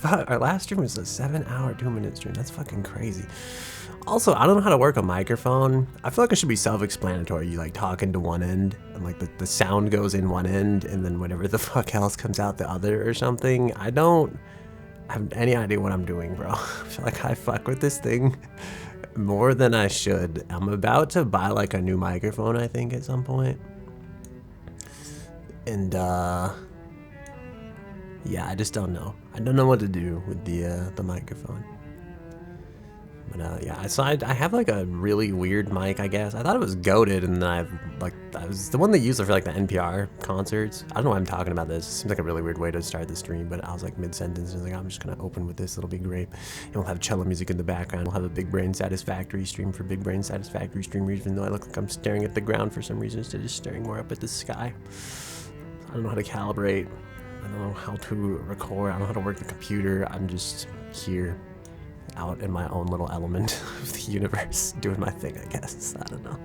Fuck, our last stream was a 7-hour, 2-minute stream. That's fucking crazy. Also, I don't know how to work a microphone. I feel like it should be self-explanatory. You like talk into one end and like the sound goes in one end and then whatever the fuck else comes out the other or something. I don't have any idea what I'm doing, bro. I feel like I fuck with this thing more than I should. I'm about to buy like a new microphone, I think, at some point. And yeah, I just don't know. I don't know what to do with the microphone. But yeah, so I have like a really weird mic, I guess. I thought it was goated, and then I was the one they use for like the NPR concerts. I don't know why I'm talking about this. It seems like a really weird way to start the stream, but I was like mid-sentence, and I was like, I'm just gonna open with this, it'll be great. And we'll have cello music in the background. We'll have a Big Brain Satisfactory stream for Big Brain Satisfactory streamers, even though I look like I'm staring at the ground for some reason instead of just staring more up at the sky. I don't know how to calibrate. I don't know how to record. I don't know how to work the computer. I'm just here, out in my own little element of the universe, doing my thing, I guess. I don't know.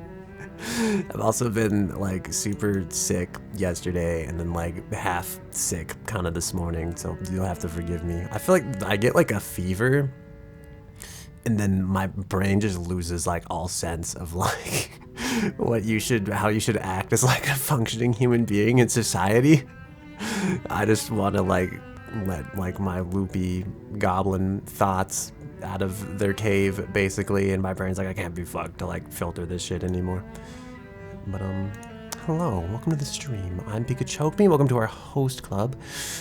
I've also been like super sick yesterday and then like half sick kind of this morning, so you'll have to forgive me. I feel like I get like a fever and then my brain just loses like all sense of like how you should act as like a functioning human being in society. I just want to like let like my loopy goblin thoughts out of their cave basically, and my brain's like, I can't be fucked to like filter this shit anymore. But hello, welcome to the stream. I'm PikaChokeMe's. Welcome to our host club.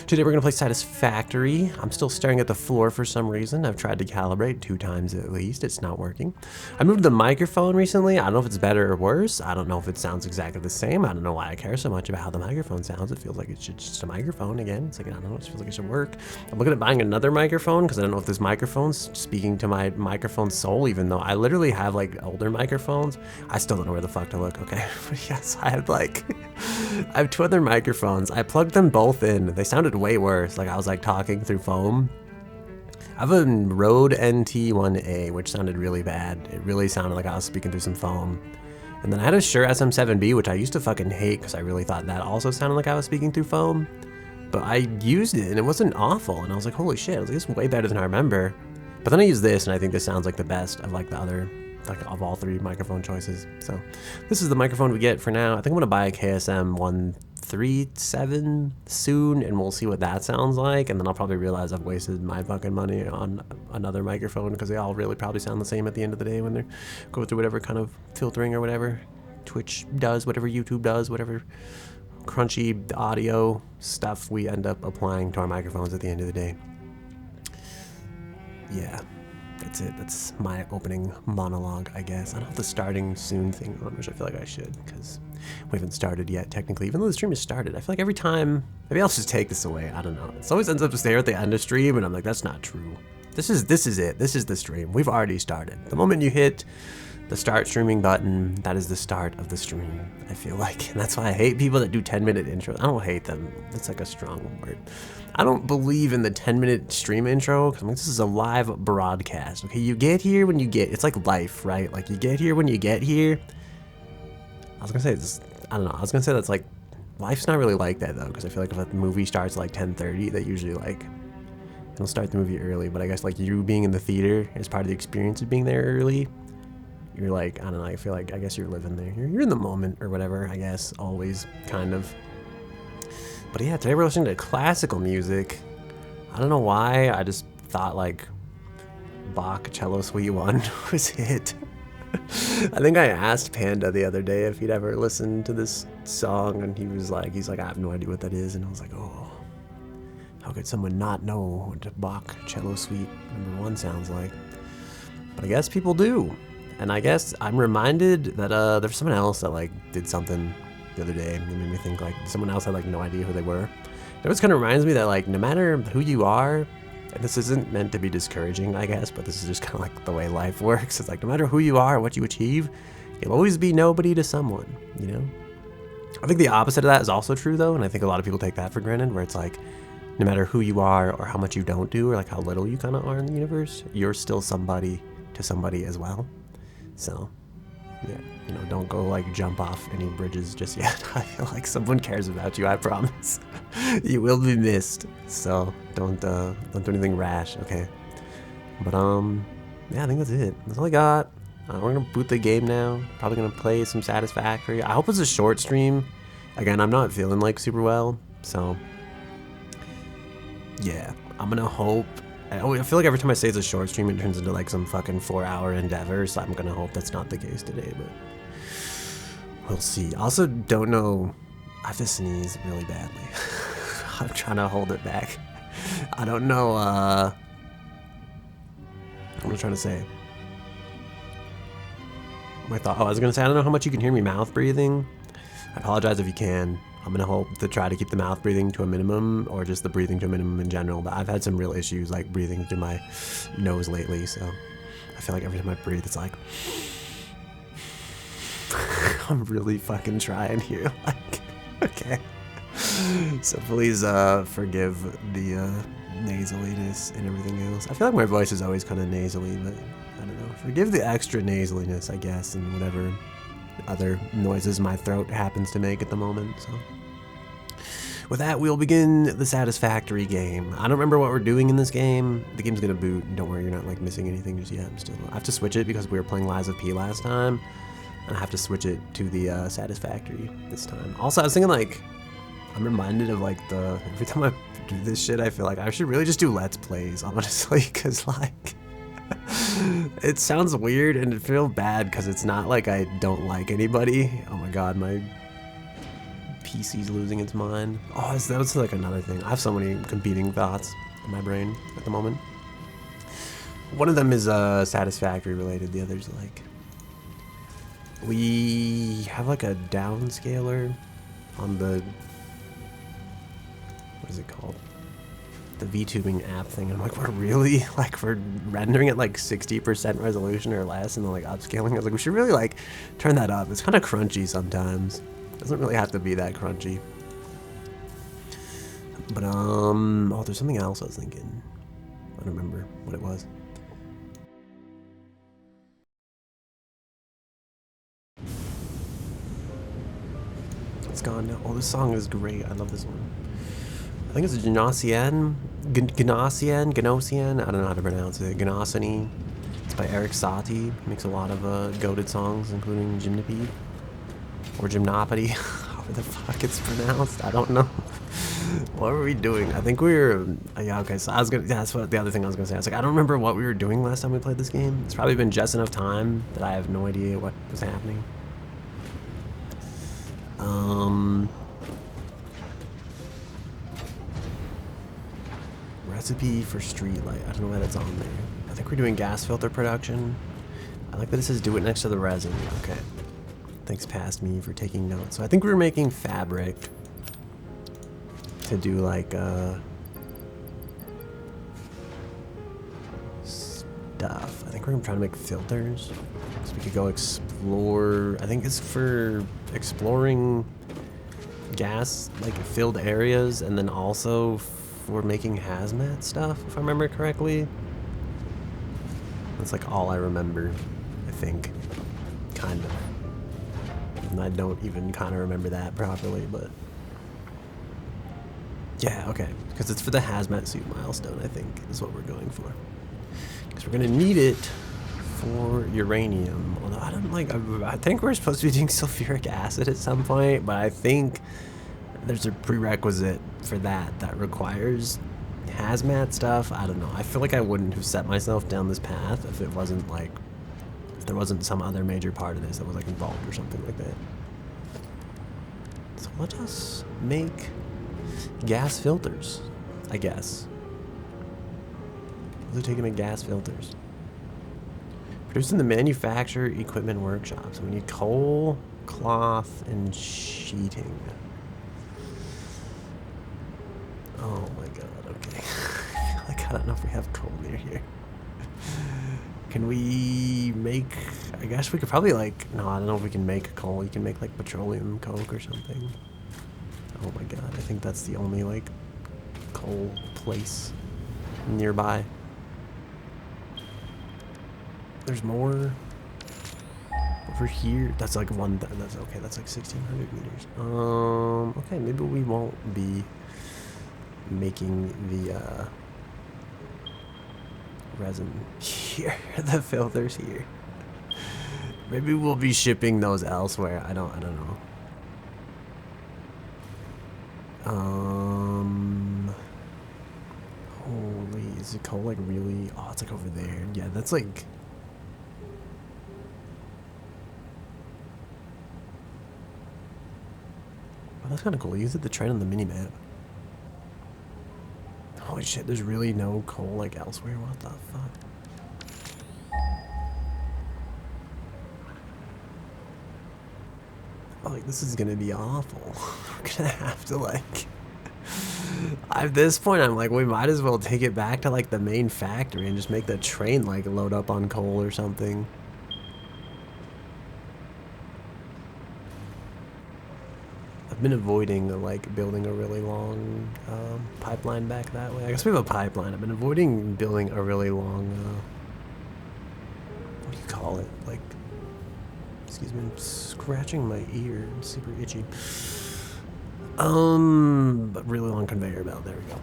Today we're gonna play Satisfactory. I'm still staring at the floor for some reason. I've tried to calibrate 2 times at least. It's not working. I moved the microphone recently. I don't know if it's better or worse. I don't know if it sounds exactly the same. I don't know why I care so much about how the microphone sounds. It feels like it's just a microphone again. It's like, I don't know, it feels like it should work. I'm looking at buying another microphone because I don't know if this microphone's speaking to my microphone soul, even though I literally have like older microphones. I still don't know where the fuck to look, okay? But yes, I have 2 other microphones. I plugged them both in. They sounded way worse. Like I was like talking through foam. I have a Rode NT1A, which sounded really bad. It really sounded like I was speaking through some foam. And then I had a Shure SM7B, which I used to fucking hate because I really thought that also sounded like I was speaking through foam. But I used it and it wasn't awful. And I was like, holy shit, I was like, it's way better than I remember. But then I used this and I think this sounds like the best of like the other, like of all 3 microphone choices. So this is the microphone we get for now. I think I'm gonna buy a KSM 137 soon and we'll see what that sounds like, and then I'll probably realize I've wasted my fucking money on another microphone because they all really probably sound the same at the end of the day when they're going through whatever kind of filtering or whatever Twitch does, whatever YouTube does, whatever crunchy audio stuff we end up applying to our microphones at the end of the day. Yeah. That's it. That's my opening monologue, I guess. I don't have the starting soon thing on, which I feel like I should, because we haven't started yet, technically. Even though the stream has started, I feel like every time... Maybe I'll just take this away. I don't know. It always ends up to stay at the end of stream, and I'm like, that's not true. This is it. This is the stream. We've already started. The moment you hit the start streaming button, that is the start of the stream, I feel like. And that's why I hate people that do 10-minute intros. I don't hate them. That's like a strong word. I don't believe in the 10-minute stream intro because this is a live broadcast. Okay, you get here when you get. It's like life, right? Like you get here when you get here. I was gonna say this. I don't know. I was gonna say that's like life's not really like that though, because I feel like if a movie starts at like 10:30, they usually like it'll start the movie early. But I guess like you being in the theater is part of the experience of being there early. You're like, I don't know. I feel like I guess you're living there. You're in the moment or whatever. I guess always kind of. But yeah, today we're listening to classical music. I don't know why, I just thought like Bach Cello Suite 1 was hit. I think I asked Panda the other day if he'd ever listened to this song, and he's like, I have no idea what that is, and I was like, oh, how could someone not know what Bach Cello Suite #1 sounds like? But I guess people do, and I guess I'm reminded that there's someone else that like did something the other day. It made me think like someone else had like no idea who they were. It always kind of reminds me that like no matter who you are, and this isn't meant to be discouraging, I guess, but this is just kind of like the way life works. It's like no matter who you are, what you achieve, you'll always be nobody to someone, you know? I think the opposite of that is also true though, and I think a lot of people take that for granted, where it's like no matter who you are or how much you don't do or like how little you kind of are in the universe, you're still somebody to somebody as well. So Yeah, you know, don't go like jump off any bridges just yet. I feel like someone cares about you, I promise. You will be missed, so don't do anything rash, okay? But yeah, I think that's it. That's all I got. We're gonna boot the game now. Probably gonna play some Satisfactory. I hope it's a short stream. Again, I'm not feeling like super well, so yeah, I'm gonna hope. I feel like every time I say it's a short stream, it turns into like some fucking 4-hour endeavor, so I'm gonna hope that's not the case today, but we'll see. I also don't know. I have to sneeze really badly. I'm trying to hold it back. I don't know, what am I trying to say? I was gonna say, I don't know how much you can hear me mouth breathing. I apologize if you can. I'm gonna hope to try to keep the mouth breathing to a minimum, or just the breathing to a minimum in general, but I've had some real issues like breathing through my nose lately, so I feel like every time I breathe, it's like I'm really fucking trying here. Like, okay. So please forgive the nasaliness and everything else. I feel like my voice is always kind of nasally, but I don't know. Forgive the extra nasaliness, I guess, and whatever other noises my throat happens to make at the moment. So with that, we'll begin the Satisfactory game. I don't remember what we're doing in this game. The game's gonna boot. Don't worry, you're not like missing anything just yet. I have to switch it because we were playing Lies of P last time, and I have to switch it to the Satisfactory this time. Also, I was thinking like, I'm reminded of like every time I do this shit, I feel like I should really just do Let's Plays, honestly, because like, it sounds weird and it feels bad because it's not like I don't like anybody. Oh my god, my PC's losing its mind. Oh, that was like another thing. I have so many competing thoughts in my brain at the moment. One of them is Satisfactory related. The other's like, we have like a downscaler on the, what is it called? The VTubing app thing. I'm like, we're really like, we're rendering at like 60% resolution or less, and then like upscaling. I was like, we should really like turn that up. It's kind of crunchy sometimes. It doesn't really have to be that crunchy. But oh, there's something else I was thinking. I don't remember what it was. It's gone now. Oh, this song is great. I love this one. I think it's Gnossian. I don't know how to pronounce it. Gnossany. It's by Eric Satie. He makes a lot of goated songs, including Gymnopede. Or Gymnopedy. However the fuck it's pronounced. I don't know. What were we doing? I think we were... yeah, okay, so I was gonna... yeah, that's what the other thing I was gonna say. I was like, I don't remember what we were doing last time we played this game. It's probably been just enough time that I have no idea what was happening. Recipe for streetlight. I don't know why that's on there. I think we're doing gas filter production. I like that it says do it next to the resin. Okay. Thanks past me for taking notes. So I think we were making fabric to do like stuff. I think we're trying to make filters. So we could go explore. I think it's for exploring gas like filled areas, and then also for making hazmat stuff, if I remember correctly. That's like all I remember, I think. Kind of. And I don't even kind of remember that properly, but yeah, okay. Because it's for the hazmat suit milestone, I think, is what we're going for. Because we're gonna need it for uranium. Although I don't like, I think we're supposed to be doing sulfuric acid at some point, but I think there's a prerequisite for that requires hazmat stuff. I don't know. I feel like I wouldn't have set myself down this path if it wasn't like, if there wasn't some other major part of this that was like involved or something like that. So let us make gas filters, I guess. They're taking gas filters. Produced in the manufacture equipment workshop. So we need coal, cloth, and sheeting. Oh my god, okay. Like, I don't know if we have coal near here. Can we make... I guess we could probably like... No, I don't know if we can make coal. You can make like petroleum coke or something. Oh my god, I think that's the only like coal place nearby. There's more. Over here, that's like that's okay, that's like 1,600 meters. Okay, maybe we won't be making the resin here, the filters here. Maybe we'll be shipping those elsewhere. I don't know. Holy, is the coal like really? Oh, it's like over there. Yeah, that's like. Oh, that's kind of cool. Use it the train on the mini map. Holy shit, there's really no coal like elsewhere. What the fuck? Oh, like this is gonna be awful. We're gonna have to like. At this point, I'm like, we might as well take it back to like the main factory and just make the train like load up on coal or something. I've been avoiding like building a really long pipeline back that way. I guess we have a pipeline. I've been avoiding building a really long, what do you call it? Like, excuse me, I'm scratching my ear. I'm super itchy. But really long conveyor belt. There we go.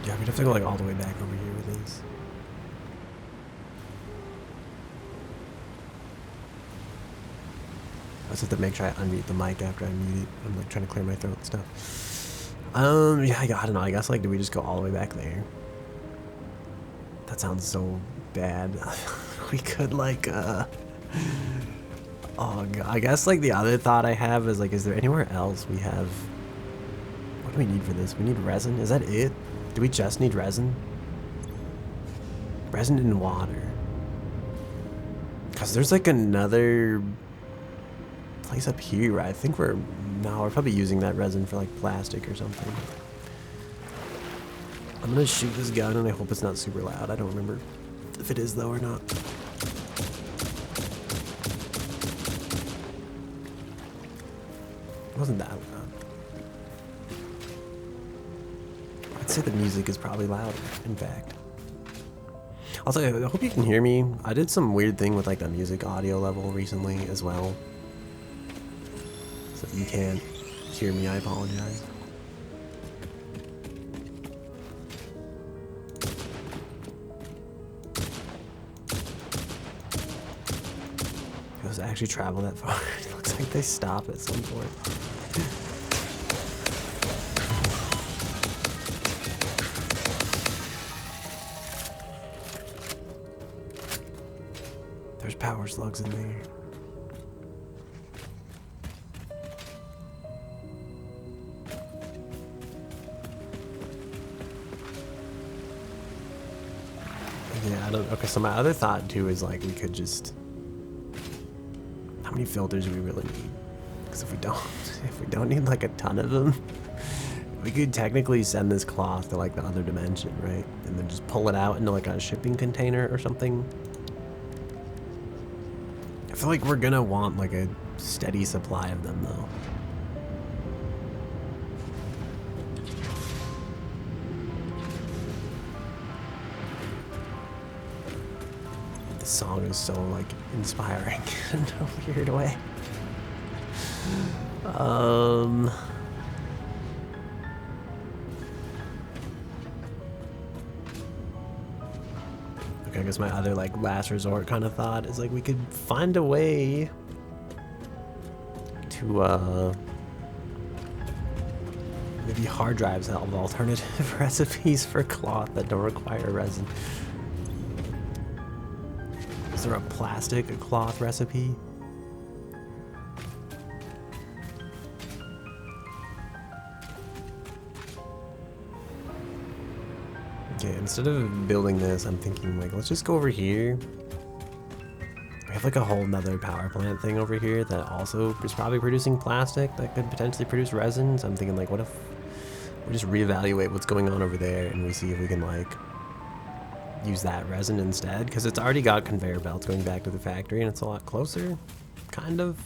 Yeah, we'd have to go like all the way back over here with these. I just have to make sure I unmute the mic after I mute it. I'm like trying to clear my throat and stuff. Yeah, I don't know. I guess like, do we just go all the way back there? That sounds so bad. We could like, oh god. I guess like the other thought I have is like, is there anywhere else we have? What do we need for this? We need resin. Is that it? Do we just need resin? Resin and water. Cause there's like another place up here where I think we're probably using that resin for like plastic or something. I'm gonna shoot this gun and I hope it's not super loud. I don't remember if it is though or not. It wasn't that loud. I'd say the music is probably louder, in fact. Also, I hope you can hear me. I did some weird thing with like the music audio level recently as well. So if you can't hear me, I apologize. Does it actually travel that far? It looks like they stop at some point. There's power slugs in there. Yeah, I don't. Okay, so my other thought too is like we could just. How many filters do we really need? Because if we don't need like a ton of them, we could technically send this cloth to like the other dimension, right? And then just pull it out into like a shipping container or something. I feel like we're gonna want like a steady supply of them though. This song is so like inspiring in a weird way. Okay, I guess my other like last resort kind of thought is like we could find a way to maybe hard drives have alternative recipes for cloth that don't require resin. Is there a plastic cloth recipe? Okay, instead of building this, I'm thinking like, let's just go over here. We have like a whole nother power plant thing over here that also is probably producing plastic that could potentially produce resin. So I'm thinking like, what if we just reevaluate what's going on over there and we see if we can like use that resin instead? Because it's already got conveyor belts going back to the factory and it's a lot closer, kind of.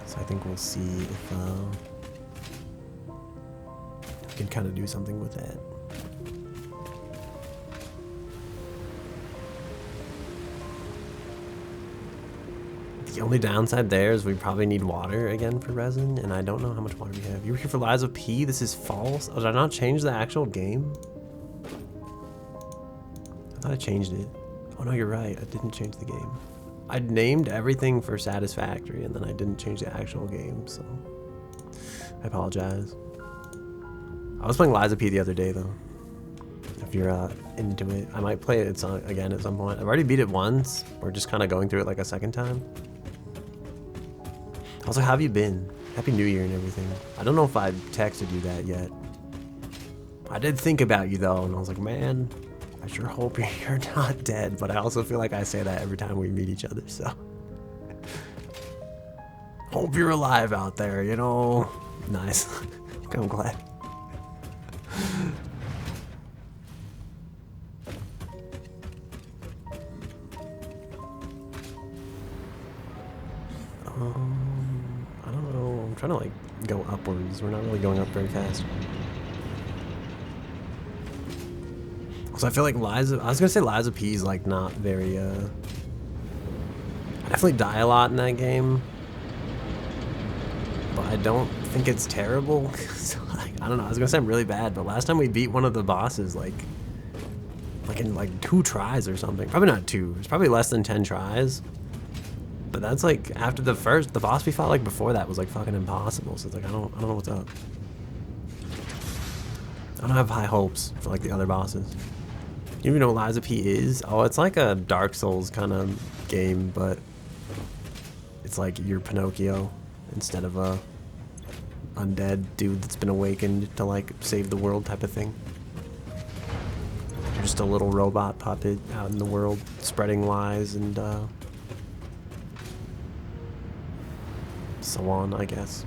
So I think we'll see if we can kind of do something with that. The only downside there is we probably need water again for resin, and I don't know how much water we have. You were here for Lies of P? This is false? Oh, did I not change the actual game? I thought I changed it. Oh no, you're right. I didn't change the game. I named everything for Satisfactory, and then I didn't change the actual game, so I apologize. I was playing Lies of P the other day, though. If you're into it, I might play it again at some point. I've already beat it once. We're just kind of going through it like a second time. Also, how have you been? Happy New Year and everything. I don't know if I texted you that yet. I did think about you though, and I was like, man, I sure hope you're not dead. But I also feel like I say that every time we meet each other, so. Hope you're alive out there, you know? Nice. I'm glad. I don't know. I'm trying to like go upwards. We're not really going up very fast. So I feel like I was gonna say Lies of P is like not very I definitely die a lot in that game. But I don't think it's terrible. So, like, I don't know, I was gonna say I'm really bad, but last time we beat one of the bosses like in like 2 tries or something. Probably not 2, it's probably less than 10 tries. But that's like after the boss we fought like before that was like fucking impossible. So it's like I don't know what's up. I don't have high hopes for like the other bosses. You even know what Lies of P is? Oh, it's like a Dark Souls kind of game, but it's like you're Pinocchio instead of a undead dude that's been awakened to like save the world type of thing. You're just a little robot puppet out in the world spreading lies and so on, I guess.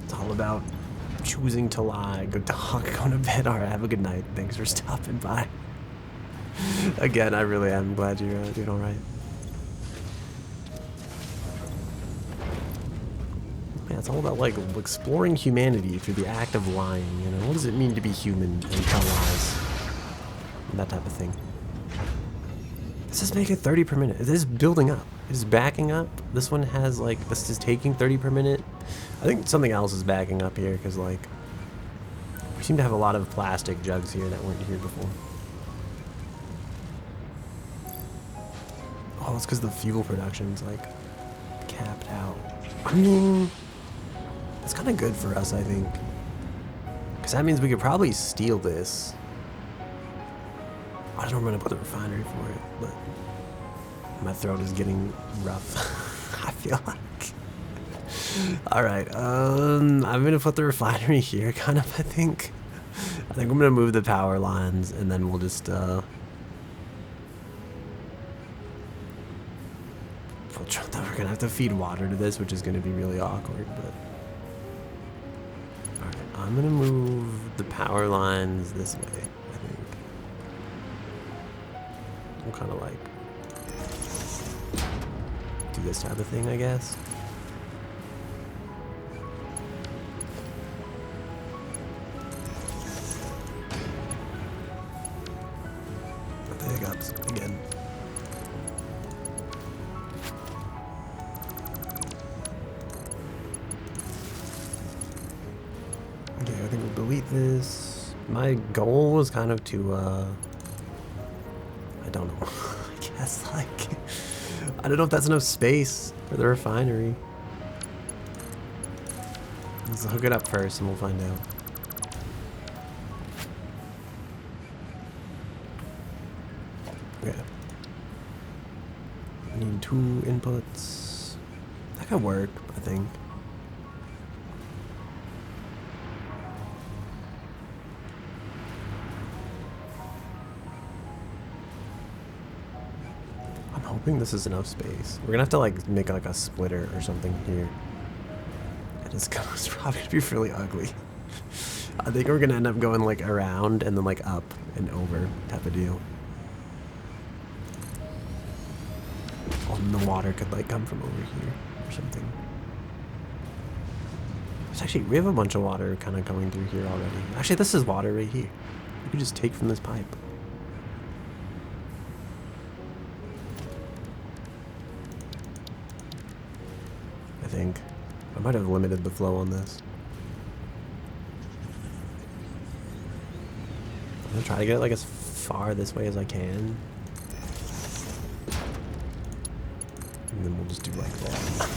It's all about choosing to lie. Good dog, going to bed. All right, have a good night. Thanks for stopping by. Again, I really am glad you're doing all right. Yeah, it's all about like exploring humanity through the act of lying. You know, what does it mean to be human and tell lies? And that type of thing. This is making 30 per minute. This is building up. It is backing up. This one has like, this is taking 30 per minute. I think something else is backing up here because like, we seem to have a lot of plastic jugs here that weren't here before. Oh, it's because the fuel production's like capped out. I mean, that's kind of good for us, I think. Because that means we could probably steal this. I don't know if I'm gonna put the refinery for it, but my throat is getting rough. I feel like. All right, I'm gonna put the refinery here, kind of. I think I'm gonna move the power lines, and then we'll just we're gonna have to feed water to this, which is gonna be really awkward. But all right, I'm gonna move the power lines this way. I think. We'll kind of like do this type of thing, I guess. There it goes again. Okay, I think we'll delete this. My goal was kind of to I don't know. I guess like I don't know if that's enough space for the refinery. Let's hook it up first and we'll find out. Okay. I need 2 inputs. That could work, I think. I'm hoping this is enough space. We're gonna have to like make like a splitter or something here. And it's probably gonna be really ugly. I think we're gonna end up going like around and then like up and over type of deal. And the water could like come from over here or something. There's actually, we have a bunch of water kind of going through here already. Actually, this is water right here. We could just take from this pipe. think. I might have limited the flow on this. I'm gonna try to get it like as far this way as I can. And then we'll just do like that.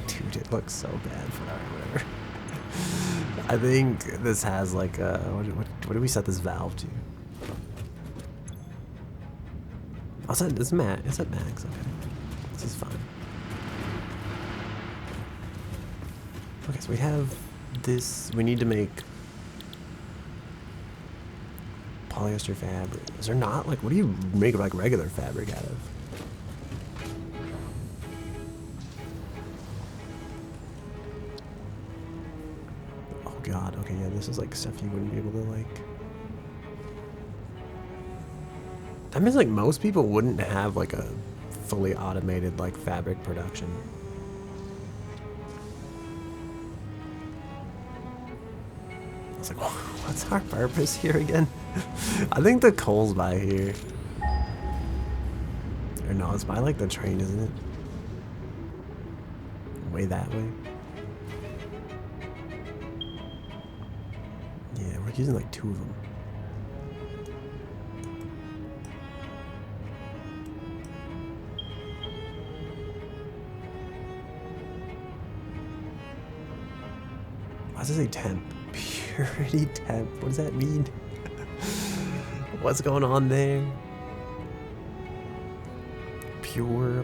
Dude, it looks so bad, but alright, whatever. I think this has like a, what do we set this valve to? Oh, it's max. It's at max. Okay, this is fine. Okay, so we have this. We need to make polyester fabric. Is there not like, what do you make like regular fabric out of? God, okay, yeah, this is like stuff you wouldn't be able to like. That means like most people wouldn't have like a fully automated like fabric production. I was like, what's our purpose here again? I think the coal's by here. Or no, it's by like the train, isn't it? Way that way. Yeah, we're using like 2 of them. Why does it say temp? Purity temp. What does that mean? What's going on there? Pure.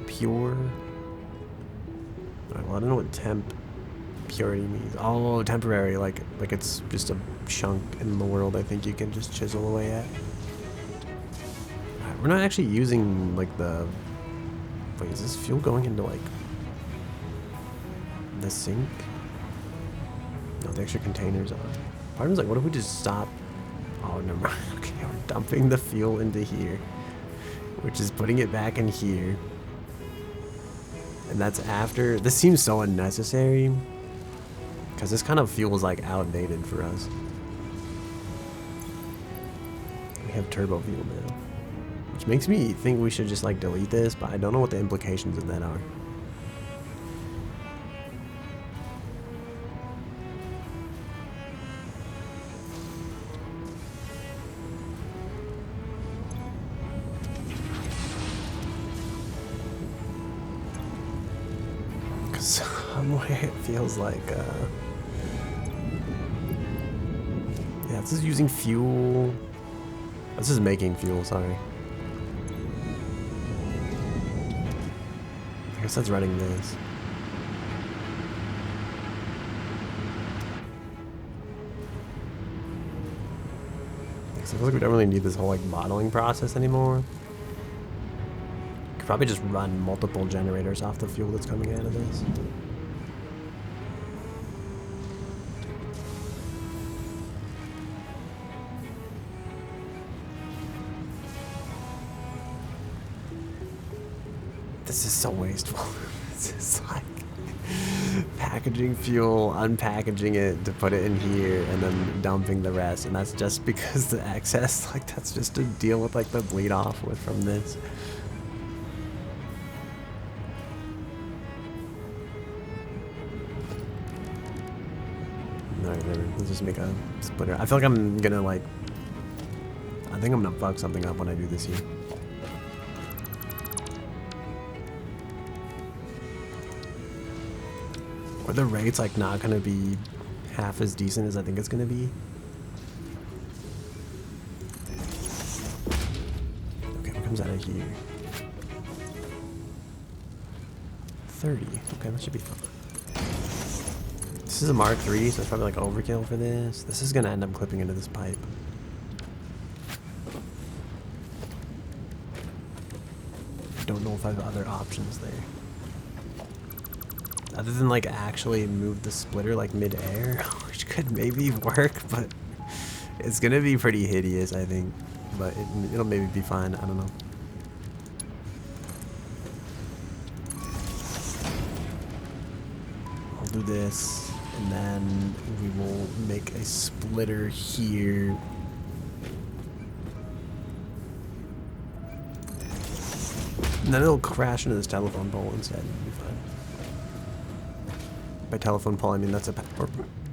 Alright, well, I don't know what temp purity means. Oh, temporary, like it's just a chunk in the world I think you can just chisel away at. Alright, we're not actually using like the, wait, is this fuel going into like the sink? No, the extra containers are. Part of me's like, what if we just stop? Oh, never mind. Okay, we're dumping the fuel into here, which is putting it back in here. And that's after, this seems so unnecessary because this kind of feels like outdated for us. We have turbo fuel now, which makes me think we should just like delete this, but I don't know what the implications of that are. Somewhere it feels like, yeah, this is using fuel. This is making fuel, sorry. I guess that's running this. I feel like we don't really need this whole like bottling process anymore. Could probably just run multiple generators off the fuel that's coming out of this. This is so wasteful. This is like packaging fuel, unpackaging it to put it in here, and then dumping the rest. And that's just because the excess, like that's just to deal with like the bleed off with from this. Alright, whatever. Let's just make a splitter. I feel like I'm gonna like, I think I'm gonna fuck something up when I do this here. Or the rate's like not gonna be half as decent as I think it's gonna be. Okay, what comes out of here? 30. Okay, that should be fun. This is a Mark III, so it's probably like overkill for this. This is gonna end up clipping into this pipe. I don't know if I have other options there. Other than like actually move the splitter like mid-air, which could maybe work, but it's gonna be pretty hideous, I think. But it'll maybe be fine, I don't know. I'll do this, and then we will make a splitter here. And then it'll crash into this telephone pole instead, it'll be fine. By telephone pole, I mean that's a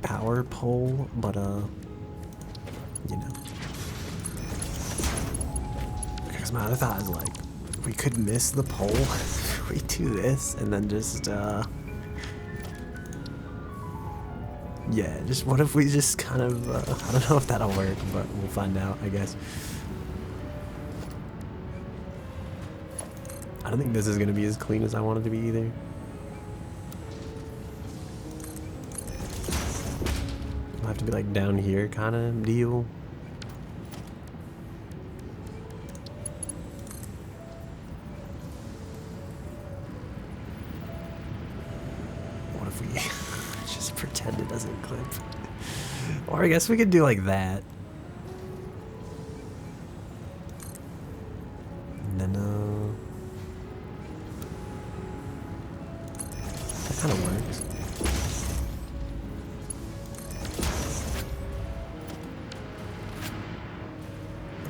power pole, but you know. Because my other thought is like, we could miss the pole if we do this, and then just yeah, just what if we just kind of I don't know if that'll work, but we'll find out, I guess. I don't think this is gonna be as clean as I want it to be either. I'll have to be like down here kind of deal. What if we just pretend it doesn't clip? Or I guess we could do like that. And then that kind of works.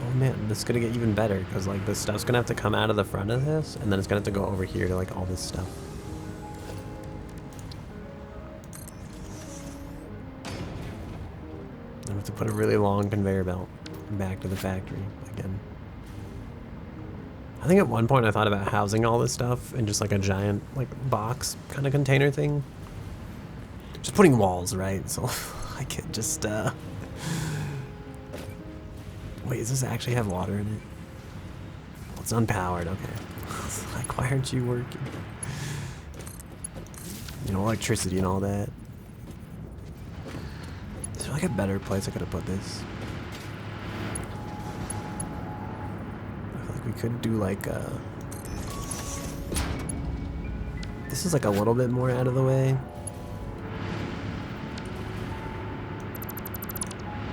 Oh man, this is gonna get even better because like this stuff's gonna have to come out of the front of this, and then it's gonna have to go over here to like all this stuff. I have to put a really long conveyor belt back to the factory again. I think at one point I thought about housing all this stuff in just like a giant like box kind of container thing. Just putting walls, right? So I could just wait, does this actually have water in it? Well, it's unpowered, okay. Like, why aren't you working? You know, electricity and all that. Is there like a better place I could have put this? I feel like we could do like this is like a little bit more out of the way.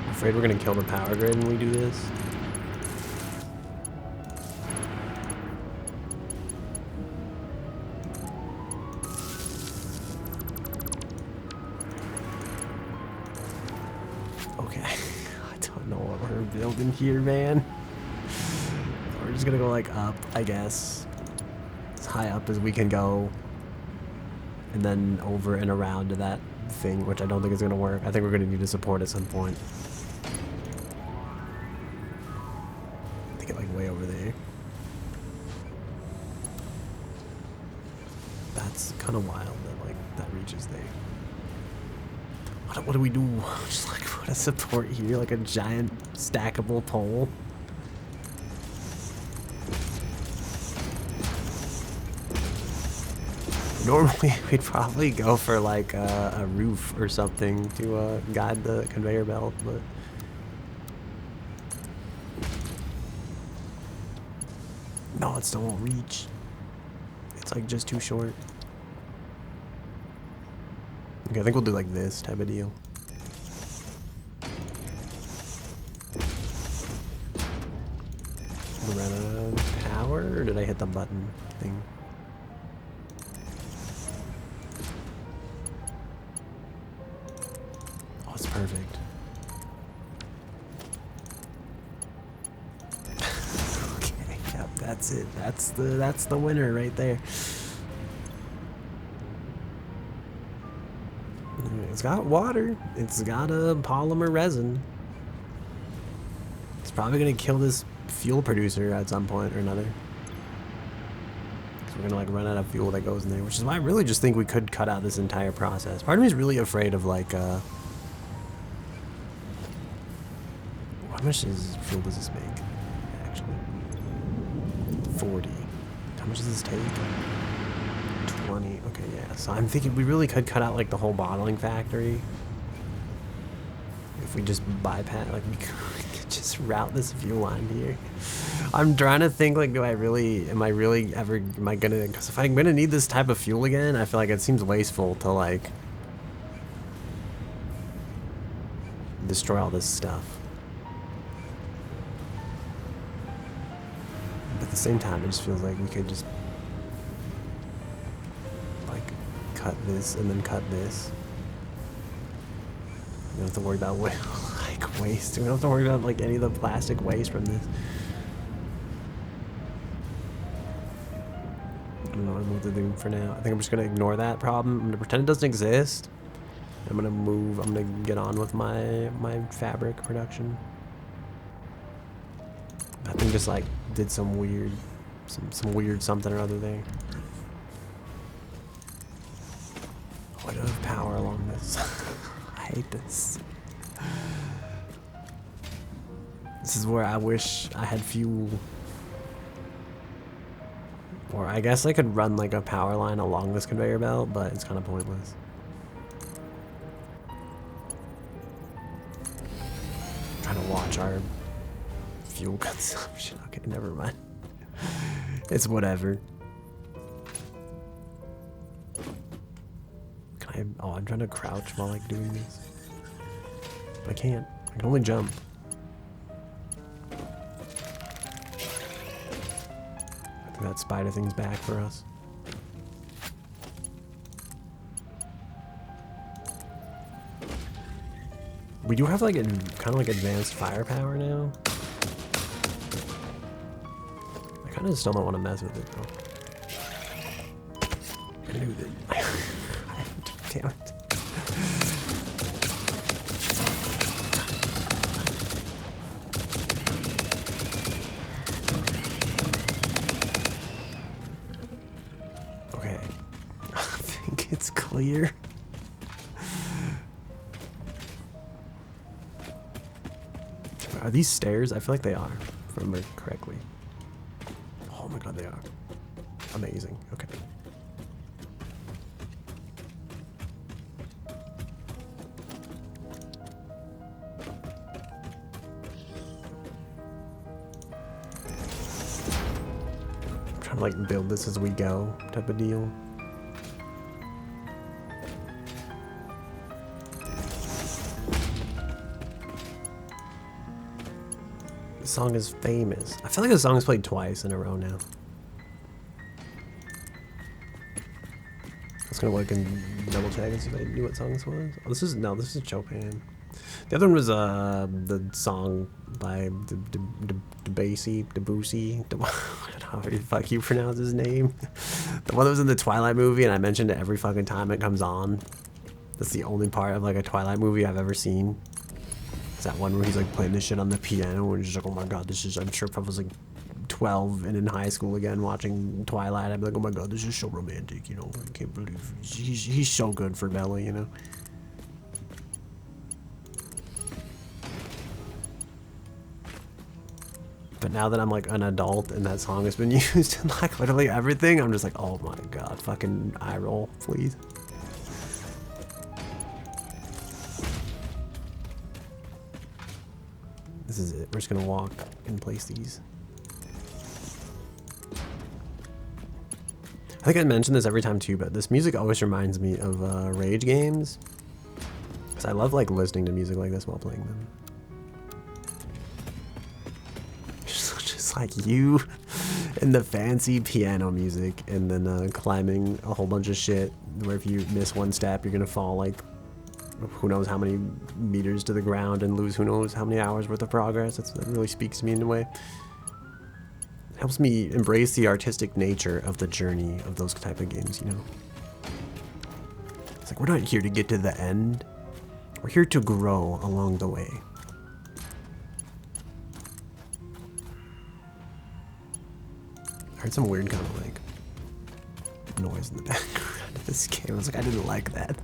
I'm afraid we're gonna kill the power grid when we do this. Okay, I don't know what we're building here, man. We're just gonna go like up, I guess. As high up as we can go. And then over and around to that thing, which I don't think is gonna work. I think we're gonna need to support at some point. To get like way over there. That's kind of wild that like that reaches there. What do we do? Just like put a support here, like a giant stackable pole. Normally we'd probably go for like a roof or something to guide the conveyor belt, but no, it still won't reach. It's like just too short. Okay, I think we'll do like this type of deal. We ran out of power, or did I hit the button thing? Oh, it's perfect. Okay, yep, that's it. That's the winner right there. It's got water. It's got a polymer resin. It's probably gonna kill this fuel producer at some point or another. So we're gonna like run out of fuel that goes in there, which is why I really just think we could cut out this entire process. Part of me is really afraid of like how much fuel does this make? Actually, 40. How much does this take? 20. Okay, yeah. So I'm thinking we really could cut out like the whole bottling factory if we just bypass. Like we could just route this fuel line here. I'm trying to think like, am I gonna? Because if I'm gonna need this type of fuel again, I feel like it seems wasteful to like destroy all this stuff. But at the same time, it just feels like we could just cut this and then cut this. We don't have to worry about like waste. We don't have to worry about like any of the plastic waste from this. don't know what to do for now. I think I'm just gonna ignore that problem. I'm gonna pretend it doesn't exist. I'm gonna move. I'm gonna get on with my fabric production. That thing just like did some weird something or other there. Oh, I don't have power along this. I hate this. This is where I wish I had fuel. Or I guess I could run like a power line along this conveyor belt, but it's kind of pointless. I'm trying to watch our fuel consumption. Okay, never mind. It's whatever. Can I? Oh, I'm trying to crouch while like doing this. But I can't. I can only jump. That spider thing's back for us. We do have like a kind of like advanced firepower now. I kind of still don't want to mess with it though. I knew that. Damn it. It's clear. Are these stairs? I feel like they are, if I remember correctly. Oh my god, they are. Amazing. Okay. I'm trying to like build this as we go type of deal. Song is famous. I feel like the song is played twice in a row now. I was gonna look and double check and see if I knew what song this was. Oh, this is Chopin. The other one was the song by Debussy. I don't know how the fuck you pronounce his name. The one that was in the Twilight movie, and I mentioned it every fucking time it comes on. That's the only part of like a Twilight movie I've ever seen. It's that one where he's like playing this shit on the piano and he's just like, oh my god, this is, I'm sure if I was like 12 and in high school again watching Twilight, I'd be like, oh my god, this is so romantic, you know, I can't believe he's so good for Bella, you know. But now that I'm like an adult and that song has been used in like literally everything, I'm just like, oh my god, fucking eye roll, please. This is it. We're just gonna walk and place these. I think I mention this every time too, but this music always reminds me of Rage games. Because I love like listening to music like this while playing them. Just like you and the fancy piano music, and then climbing a whole bunch of shit where if you miss one step, you're gonna fall like who knows how many meters to the ground and lose who knows how many hours worth of progress. That really speaks to me in a way. It helps me embrace the artistic nature of the journey of those type of games, you know. It's like we're not here to get to the end. We're here to grow along the way. I heard some weird kind of like noise in the background of this game. I was like, I didn't like that.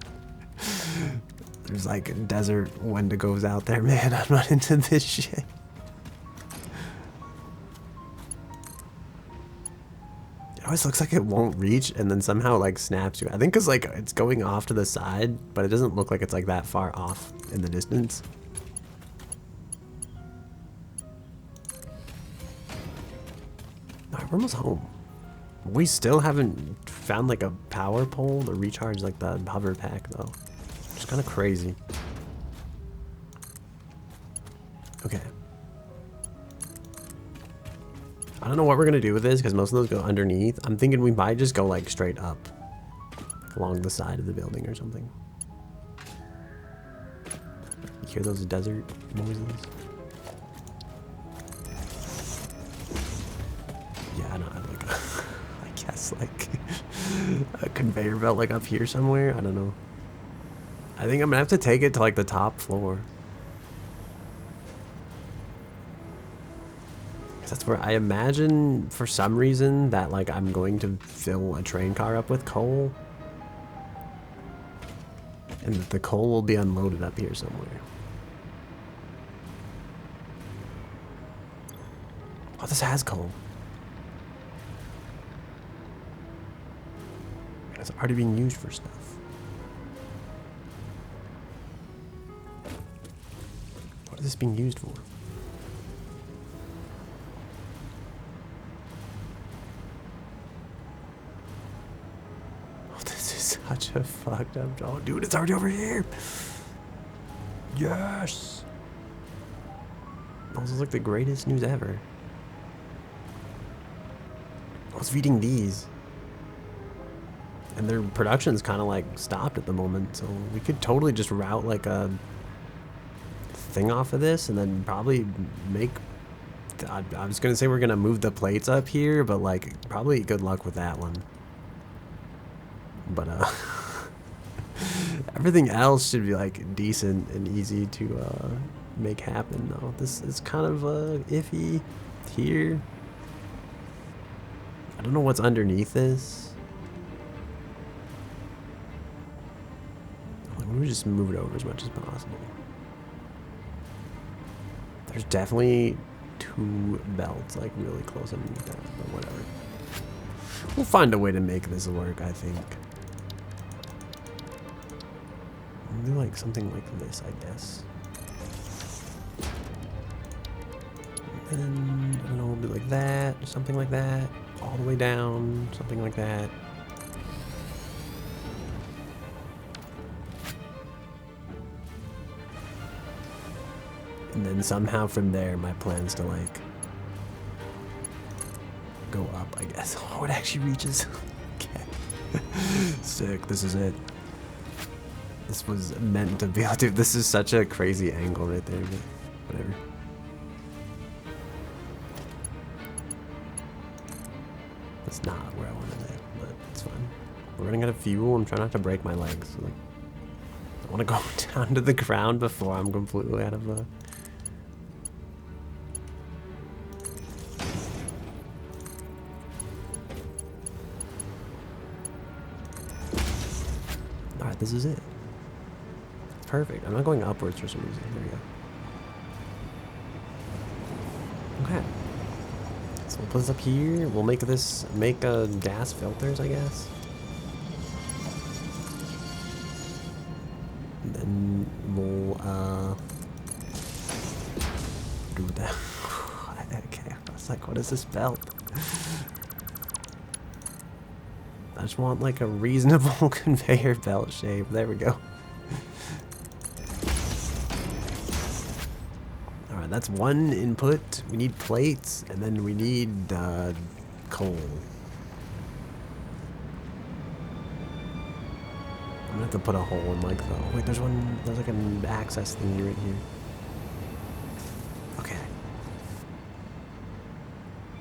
There's like a desert Wendigos out there, man. I'm not into this shit. It always looks like it won't reach and then somehow like snaps you. I think because like it's going off to the side, but it doesn't look like it's like that far off in the distance. Alright, we're almost home. We still haven't found like a power pole to recharge like the hover pack though. It's kind of crazy. Okay. I don't know what we're gonna do with this because most of those go underneath. I'm thinking we might just go like straight up, like, along the side of the building or something. You hear those desert noises? Yeah, I know. Like, I guess like A conveyor belt like up here somewhere? I don't know. I think I'm gonna have to take it to like the top floor. That's where I imagine for some reason that like I'm going to fill a train car up with coal. And that the coal will be unloaded up here somewhere. Oh, this has coal. It's already being used for stuff. What is this being used for? Oh, this is such a fucked up job. Dude, it's already over here. Yes. Those are like the greatest news ever. I was feeding these. And their production's kind of like stopped at the moment, so we could totally just route like a thing off of this and then probably make... I was gonna say we're gonna move the plates up here, but like probably good luck with that one. But everything else should be like decent and easy to make happen though. This is kind of iffy here. I don't know what's underneath this. Let me just move it over as much as possible. There's definitely 2 belts like really close underneath that, but whatever. We'll find a way to make this work, I think. We'll do like something like this, I guess. And then, I don't know, we'll do like that, something like that, all the way down, something like that. And then somehow from there, my plan's to like go up, I guess. Oh, it actually reaches. Okay. Sick, this is it. This was meant to be, dude, this is such a crazy angle right there, but whatever. That's not where I wanted it, but it's fine. We're running out of fuel. I'm trying not to break my legs. So like, I want to go down to the ground before I'm completely out of Alright, this is it. It's perfect. I'm not going upwards for some reason. Here we go. Okay. So we'll put this up here. We'll make this, gas filters, I guess. And then we'll, do that. Okay, I was like, what is this belt? I just want like a reasonable conveyor belt shape. There we go. Alright, that's one input. We need plates, and then we need coal. I'm gonna have to put a hole in like the... Wait, there's like an access thing right here. Okay.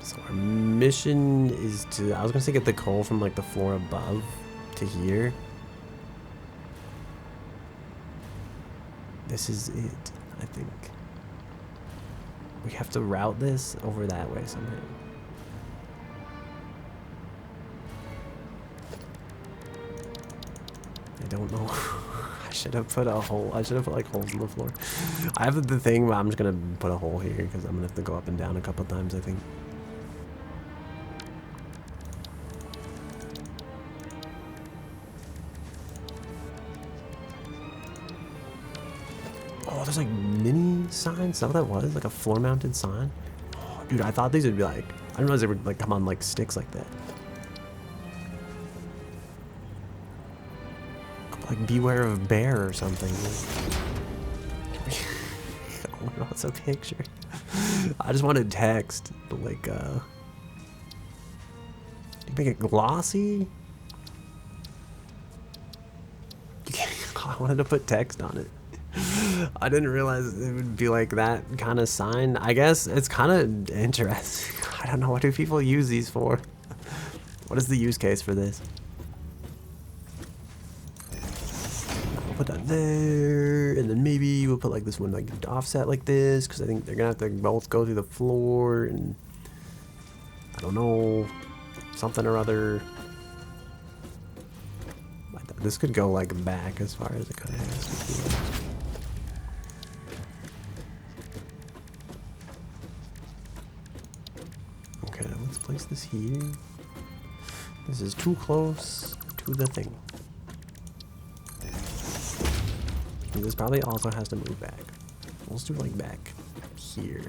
So our mission is to... I was gonna say get the coal from like the floor above to here. This is it, I think. We have to route this over that way somehow. I don't know. I should have put a hole. I should have put like holes in the floor. I have the thing, but I'm just gonna put a hole here because I'm gonna have to go up and down a couple times, I think. Oh, there's like mini signs. Is that what that was? Like a floor-mounted sign? Oh, dude, I thought these would be like... I didn't realize they would like come on like sticks like that. Like beware of a bear or something. Oh, what's a picture? I just wanted text, but like you make it glossy. I wanted to put text on it. I didn't realize it would be like that kind of sign. I guess it's kind of interesting. I don't know, what do people use these for? What is the use case for this? put that there, and then maybe we'll put like this one like offset like this, because I think they're gonna have to both go through the floor, and I don't know, something or other. This could go like back as far as it kind of has to be. Okay, let's place this here. This is too close to the thing. And this probably also has to move back. Let's do like back here.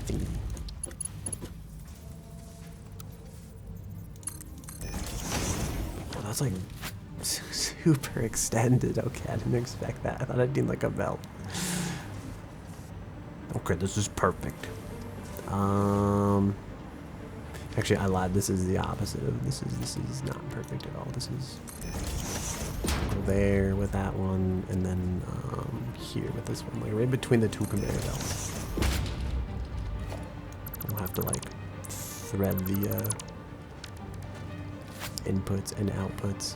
Thingy. Oh, that's like super extended. Okay, I didn't expect that. I thought I'd need like a belt. Okay, this is perfect. Actually, I lied. This is the opposite of this. This is not perfect at all. This is go there with that one, and then here with this one, like right between the two conveyor belts. We'll have to like thread the inputs and outputs.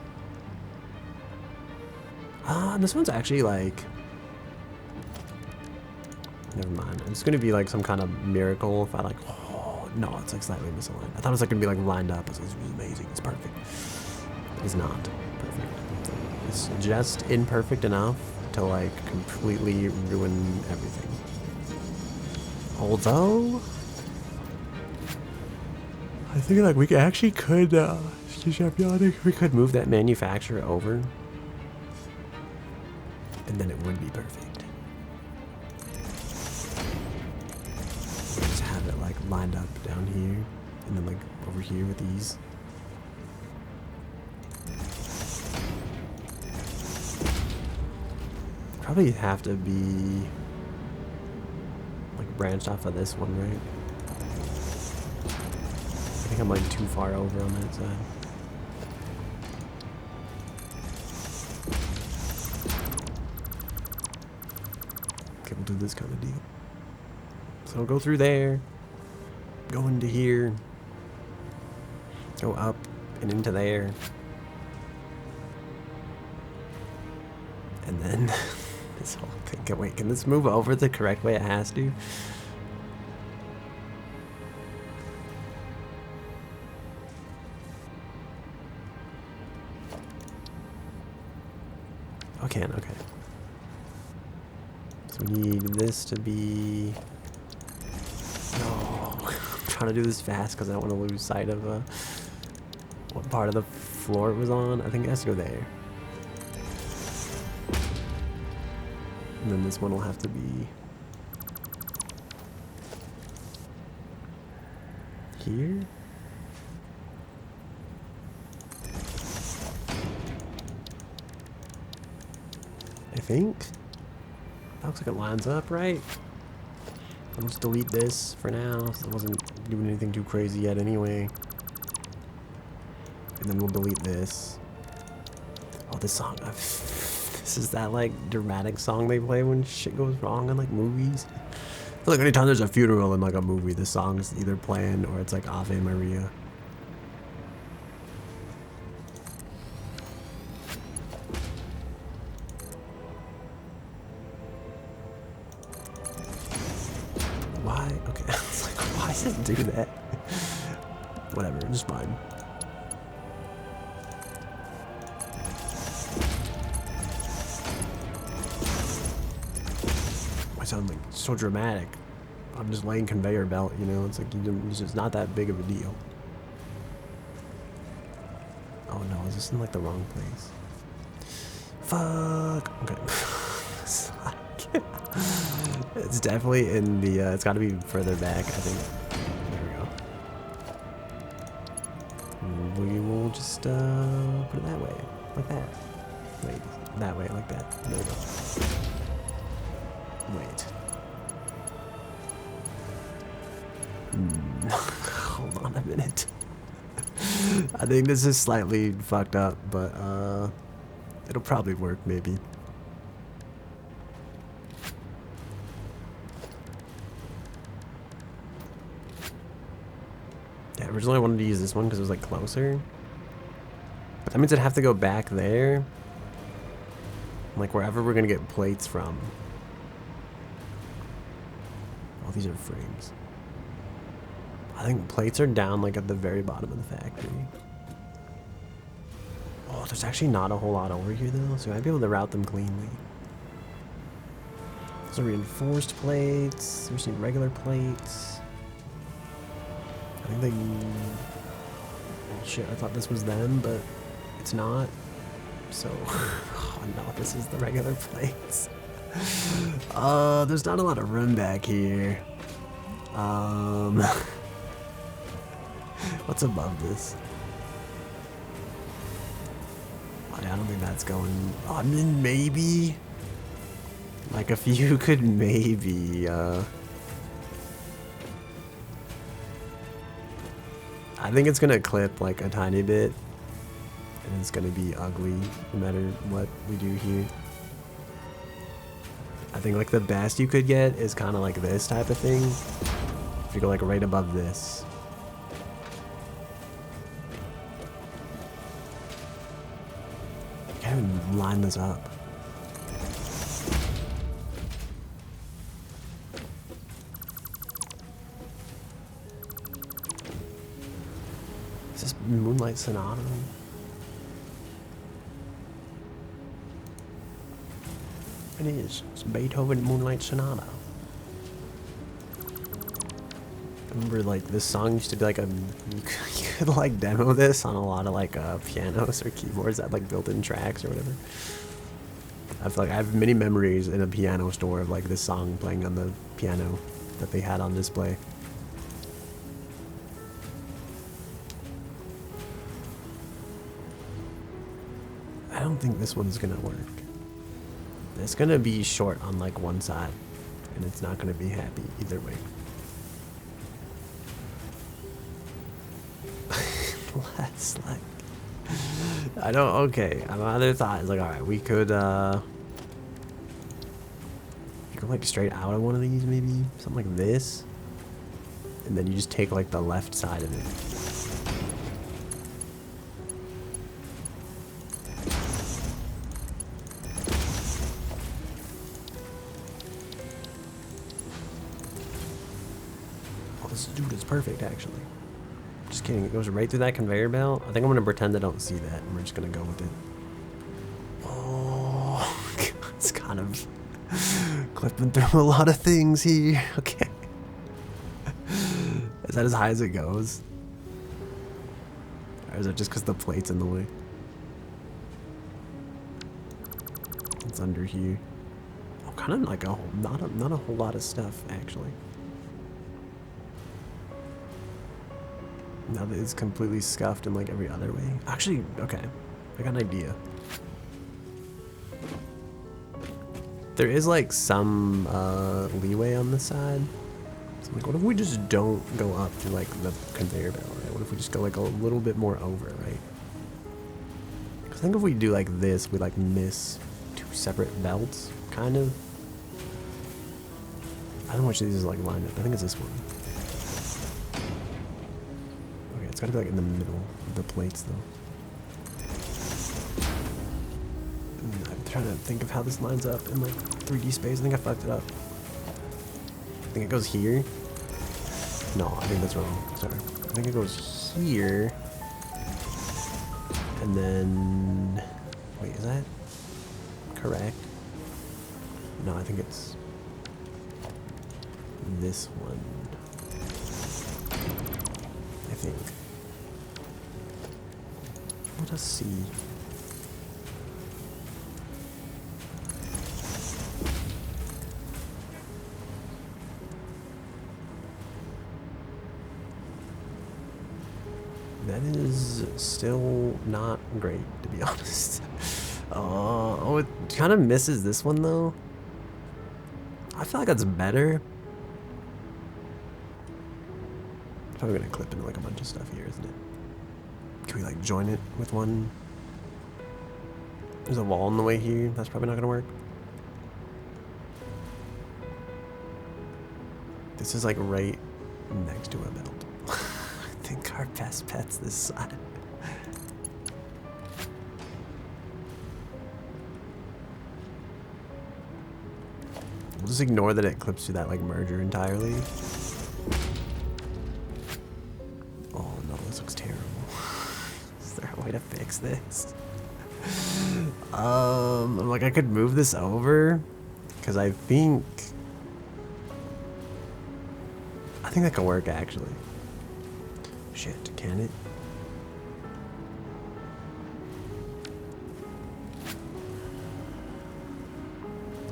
This one's actually like. Never mind. It's gonna be like some kind of miracle if I like. Oh no, it's like slightly misaligned. I thought it was like gonna be like lined up. This was amazing. It's perfect. It's not perfect. It's just imperfect enough to like completely ruin everything. Although I think like we actually could. We could move that manufacturer over, and then it would be perfect. Just have it like lined up down here, and then like over here with these. Probably have to be like branched off of this one, right? I think I'm like too far over on that side. Okay, we'll do this kind of deal. So go through there, go into here, go up and into there, and then this whole thing. Wait, can this move over the correct way it has to? Oh, can, okay. So we need this to be. No, I'm trying to do this fast because I don't want to lose sight of what part of the floor it was on. I think it has to go there. And then this one will have to be here. I think. That looks like it lines up, right? I'll just delete this for now, since I wasn't doing anything too crazy yet anyway. And then we'll delete this. Oh, this song. This is that like dramatic song they play when shit goes wrong in like movies. I feel like anytime there's a funeral in like a movie, this song is either playing or it's like Ave Maria. Why? Okay. It's like, why does it do that? Whatever, it's fine. I sound like so dramatic. I'm just laying conveyor belt, you know? It's like it's just not that big of a deal. Oh no, is this in like the wrong place? Fuck. Okay. It's definitely in the, it's gotta be further back, I think. There we go. We will just, put it that way. Like that. Wait, that way, like that. There we go. Wait. Hold on a minute. I think this is slightly fucked up, but, it'll probably work, maybe. Originally I wanted to use this one because it was like closer, but that means I'd have to go back there, Like wherever we're gonna get plates from. Oh, these are frames. I think plates are down like at the very bottom of the factory. Oh, there's actually not a whole lot over here though, so I might be able to route them cleanly. Those are reinforced plates. There's some regular plates. I think they... Oh shit, I thought this was them, but it's not. So, oh no, this is the regular plates. There's not a lot of room back here. What's above this? I don't think that's going... I mean, maybe... Like, a few could maybe, I think it's gonna clip, like, a tiny bit. And it's gonna be ugly, no matter what we do here. I think, like, the best you could get is kind of like this type of thing. If you go, like, right above this. I can't even line this up. Is this Moonlight Sonata? It is. It's Beethoven Moonlight Sonata. I remember, like, this song used to be like a... You could like, demo this on a lot of, like, pianos or keyboards that, like, built-in tracks or whatever. I feel like I have many memories in a piano store of, like, this song playing on the piano that they had on display. I don't think this one's gonna work. It's gonna be short on like one side, and it's not gonna be happy either way. Less like, I don't. Okay, my other thought is like, all right, we could go like straight out of one of these, maybe something like this, and then you just take like the left side of it. Dude, it's perfect, actually. Just kidding. It goes right through that conveyor belt. I think I'm going to pretend I don't see that, and we're just going to go with it. Oh, it's kind of clipping through a lot of things here. Okay. Is that as high as it goes? Or is it just because the plate's in the way? It's under here. Oh, kind of like not a whole lot of stuff, actually. Now that it's completely scuffed in like every other way. Actually, okay, I got an idea. There is like some leeway on this side. So like, what if we just don't go up through like the conveyor belt, right? What if we just go like a little bit more over, right? Because I think if we do like this, we like miss two separate belts, kind of. I don't know which of these is like lined up. I think it's this one. It's gotta be like in the middle of the plates though. I'm trying to think of how this lines up in like 3D space. I think I fucked it up. I think it goes here. No, I think that's wrong. Sorry. I think it goes here. And then... Wait, is that correct? No, I think it's this one. I think. Let us see. That is still not great, to be honest. Oh, it kind of misses this one though. I feel like that's better. Probably gonna clip in like a bunch of stuff here, isn't it? Can we like join it with one? There's a wall in the way here. That's probably not gonna work. This is like right next to a belt. I think our best pet's this side. just ignore that it clips through that like merger entirely. Oh no, this looks terrible. Is there a way to fix this? Like I could move this over, because I think that could work actually. Shit, can it?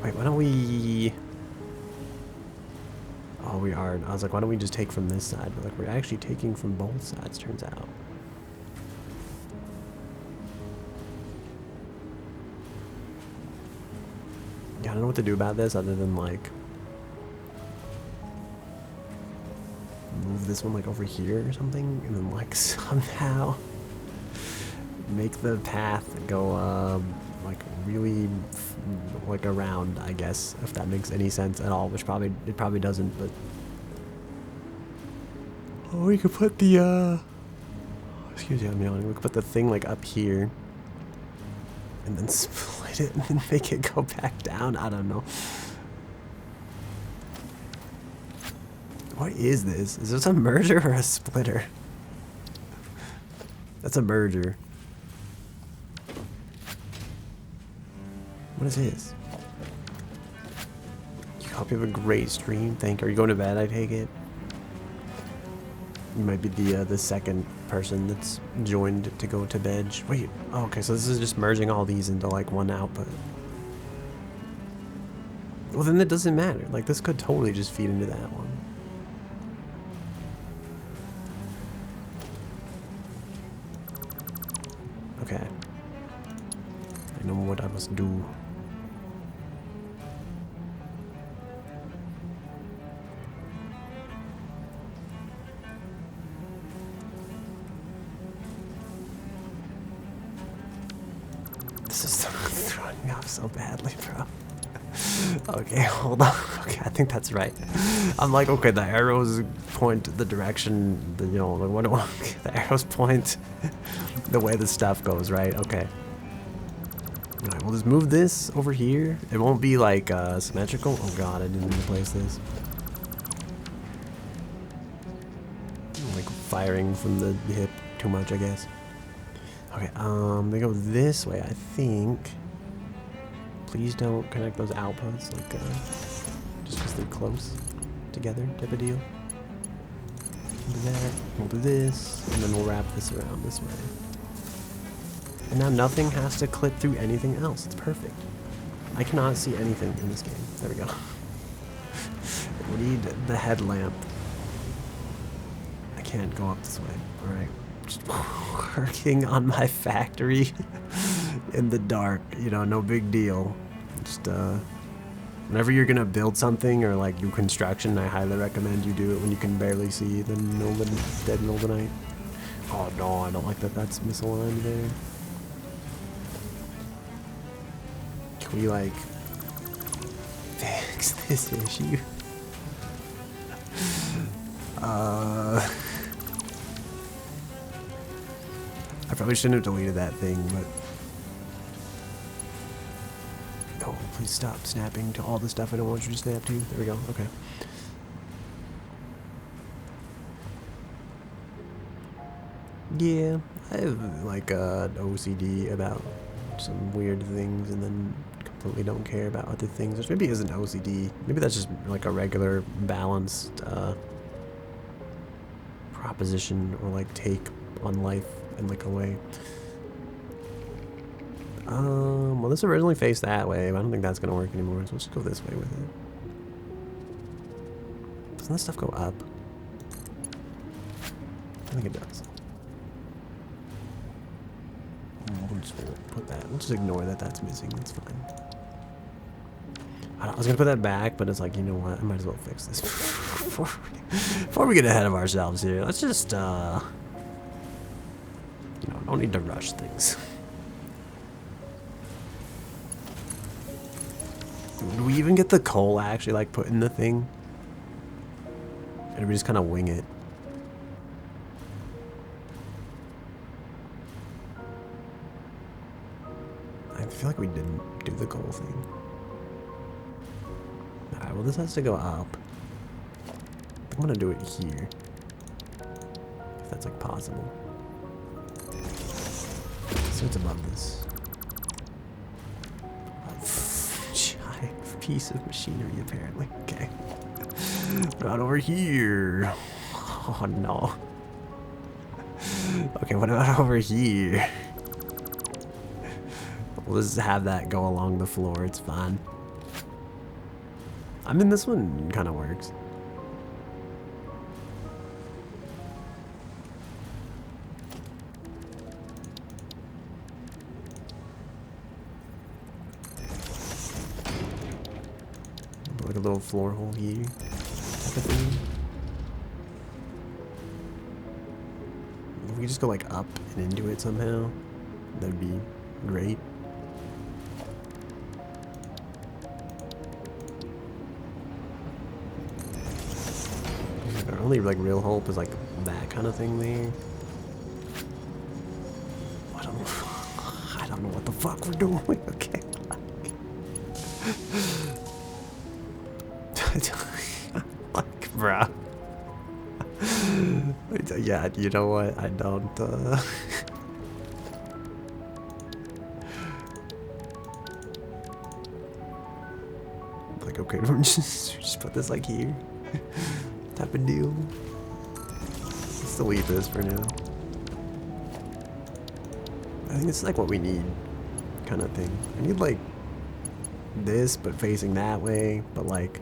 Wait, why don't we? Oh, we are. I was like, why don't we just take from this side? But like, we're actually taking from both sides. Turns out. Yeah, I don't know what to do about this other than like move this one like over here or something, and then like somehow make the path go like really like around, I guess, if that makes any sense at all, which it probably doesn't, but oh, we could put the excuse me, I'm yawning. We could put the thing like up here and then split it and then make it go back down. I don't know. What is this? Is this a merger or a splitter? That's a merger. What is this? You hope you have a great stream. Thank you. Are you going to bed, I take it? You might be the second person that's joined to go to bed. Wait. Oh, okay, so this is just merging all these into like one output. Well, then it doesn't matter. Like, this could totally just feed into that one. Okay. I know what I must do. This is throwing me off so badly, bro. Okay, hold on. Okay, I think that's right. I'm like, okay, the arrows point the direction, you know, like, the arrows point the way the stuff goes, right? Okay. Alright, we'll just move this over here. It won't be like symmetrical. Oh god, I didn't place this. Like firing from the hip too much, I guess. Okay, they go this way, I think. Please don't connect those outputs, like, just because they're close together, type of deal. We'll do that, we'll do this, and then we'll wrap this around this way. And now nothing has to clip through anything else. It's perfect. I cannot see anything in this game. There we go. We need the headlamp. I can't go up this way. Alright. Just working on my factory in the dark. You know, no big deal. Just, whenever you're gonna build something or like do construction, I highly recommend you do it when you can barely see the middle of the dead middle of the night. Oh no, I don't like that that's misaligned there. Can we like fix this issue? I probably shouldn't have deleted that thing, but oh, please stop snapping to all the stuff I don't want you to snap to. There we go. Okay. Yeah, I have like OCD about some weird things, and then completely don't care about other things. Which maybe isn't OCD. Maybe that's just like a regular balanced proposition or like take on life in like a way. Well, this originally faced that way, but I don't think that's gonna work anymore. So let's just go this way with it. Doesn't this stuff go up? I think it does. We'll just put that. We'll just ignore that that's missing. That's fine. I was gonna put that back, but it's like, you know what? I might as well fix this before we get ahead of ourselves here. Let's just, you know, don't need to rush things. Do we even get the coal actually like put in the thing? Or do we just kind of wing it? I feel like we didn't do the coal thing. well, this has to go up. I'm gonna do it here. If that's like possible. So it's above this. Giant piece of machinery, apparently. Okay. Right over here. Oh no. Okay, what about over here? We'll just have that go along the floor, it's fine. I mean, this one kind of works. Like a little floor hole here, type of thing. If we just go like up and into it somehow, that'd be great. Our only like real hope is like that kind of thing there. I don't know what the fuck we're doing. Okay. Like, bruh. Yeah, you know what? I don't. Like, okay, we're just put this like here. Type of deal. Let's delete this for now. I think it's like what we need, kind of thing. I need like this, but facing that way. But like,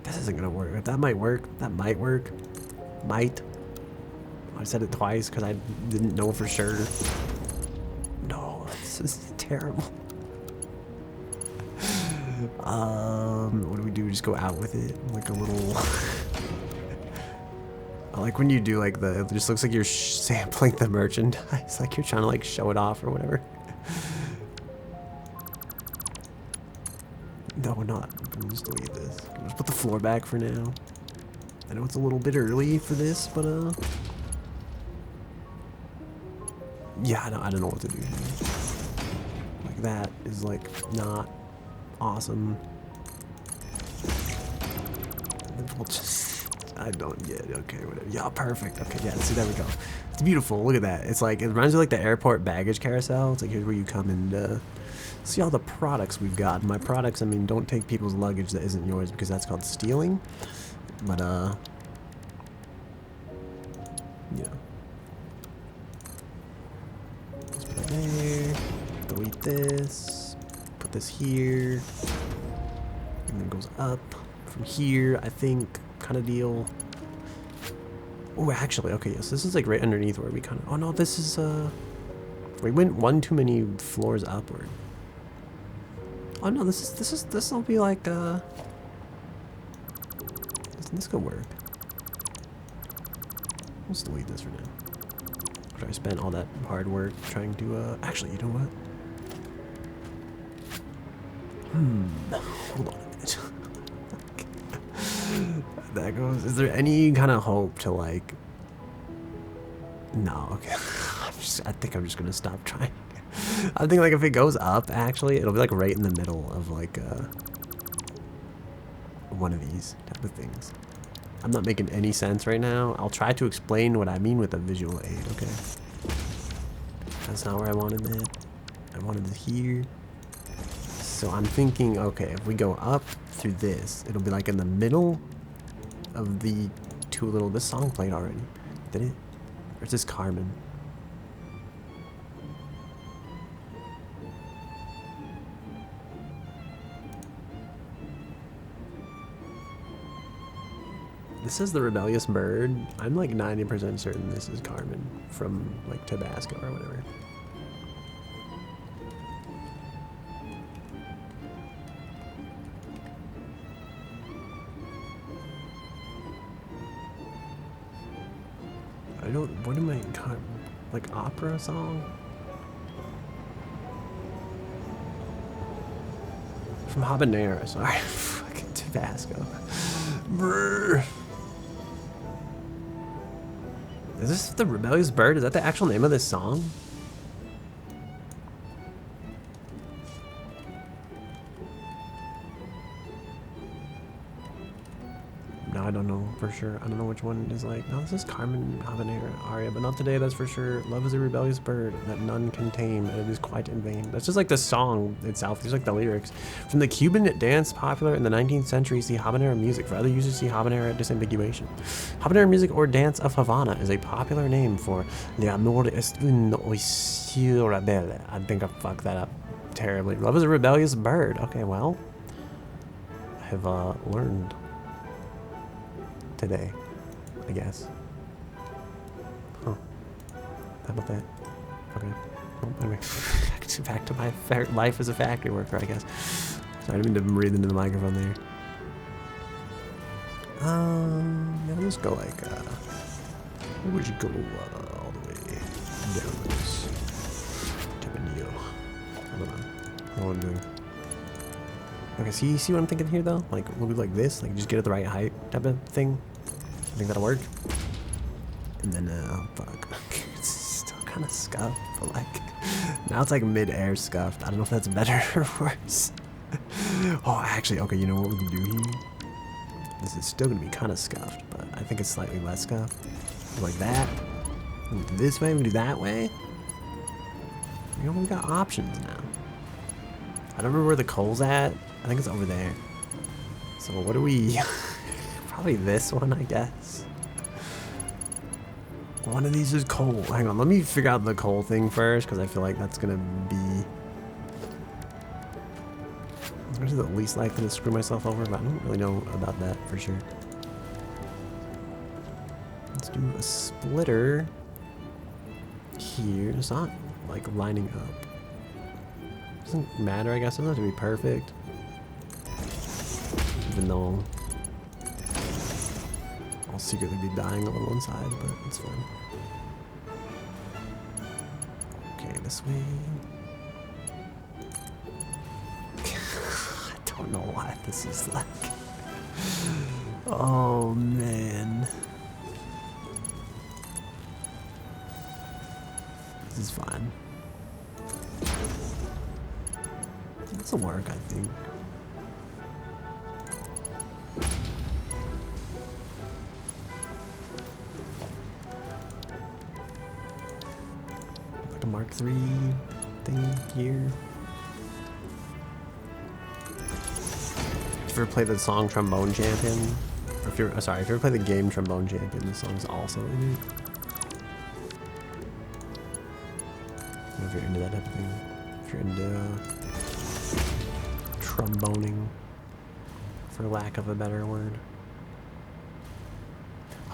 this isn't gonna work. If that might work, that might work. Might. I said it twice because I didn't know for sure. No, this is terrible. What do we do? Just go out with it, like a little. I like when you do like the. It just looks like you're sampling the merchandise, like you're trying to like show it off or whatever. No, we're not. We'll just delete this. We'll just put the floor back for now. I know it's a little bit early for this, but yeah, I don't know what to do here. Like that is like not awesome. We'll just, I don't get it. Okay, whatever. Yeah, perfect. Okay, yeah, see, there we go. It's beautiful. Look at that. It's like, it reminds me of like the airport baggage carousel. It's like, here's where you come and see all the products we've got. My products, I mean, don't take people's luggage that isn't yours because that's called stealing. But, yeah. Let's put that there. Delete this. Put this here. And then it goes up from here, I think, kind of deal. Oh, actually, okay, yes, this is like right underneath where we kind of. Oh no, this is we went one too many floors upward. Oh no, this will be like this could work. Let's delete this for now. After I spent all that hard work trying to actually, you know what? Hold on a minute. That goes. Is there any kind of hope to like? No. Okay. I think I'm just gonna stop trying. I think like if it goes up, actually, it'll be like right in the middle of like one of these type of things. I'm not making any sense right now. I'll try to explain what I mean with a visual aid. Okay. That's not where I wanted it. I wanted it here. So I'm thinking, okay, if we go up through this, it'll be like in the middle of the two little. This song played already, did it? Or is this Carmen? This is the rebellious bird. I'm like 90% certain this is Carmen from like Tabasco or whatever. I don't. What am I? Like opera song? From Habanero. Sorry, fucking Tabasco. Brr. Is this the rebellious bird? Is that the actual name of this song? I don't know for sure. I don't know which one is like, no, this is Carmen Habanera aria, but not today, that's for sure. Love is a rebellious bird that none can tame, and it is quite in vain. That's just like the song itself. These are like the lyrics. From the Cuban dance popular in the 19th century, see habanera music. For other users, see habanera disambiguation. Habanera music or dance of Havana is a popular name for l'amor est une oiseau rebelle. I think I fucked that up terribly. Love is a rebellious bird. Okay, well, I have learned today, I guess. Huh. How about that? Okay. Well, anyway, back to my life as a factory worker, I guess. Sorry, I didn't mean to breathe into the microphone there. Yeah, let's go like, maybe we should go all the way down this Tempranillo. I don't know. I don't know what I'm doing. Okay, see what I'm thinking here though? Like, we'll do like this, like just get it the right height type of thing. I think that'll work. And then, fuck. It's still kind of scuffed, but like, now it's like mid-air scuffed. I don't know if that's better or worse. Oh, actually, okay, you know what we can do here? This is still gonna be kind of scuffed, but I think it's slightly less scuffed. Like that. We can do this way, we can do that way. You know, we got options now. I don't remember where the coal's at. I think it's over there. So what do we... Probably this one, I guess. One of these is coal. Hang on, let me figure out the coal thing first, because I feel like that's gonna be... It's gonna be the least likely to screw myself over, but I don't really know about that for sure. Let's do a splitter here. It's not like lining up. Doesn't matter, I guess. It doesn't have to be perfect. Even though I'll secretly be dying a little inside, but it's fine. Okay, this way. I don't know why this is like... Oh, man. This is fine. This will work, I think. Like a Mark III thing here. If you ever play the song Trombone Champion, or if you're sorry, if you ever play the game Trombone Champion, this song's also in it. If you're into that type of thing, if you're into tromboning, for lack of a better word.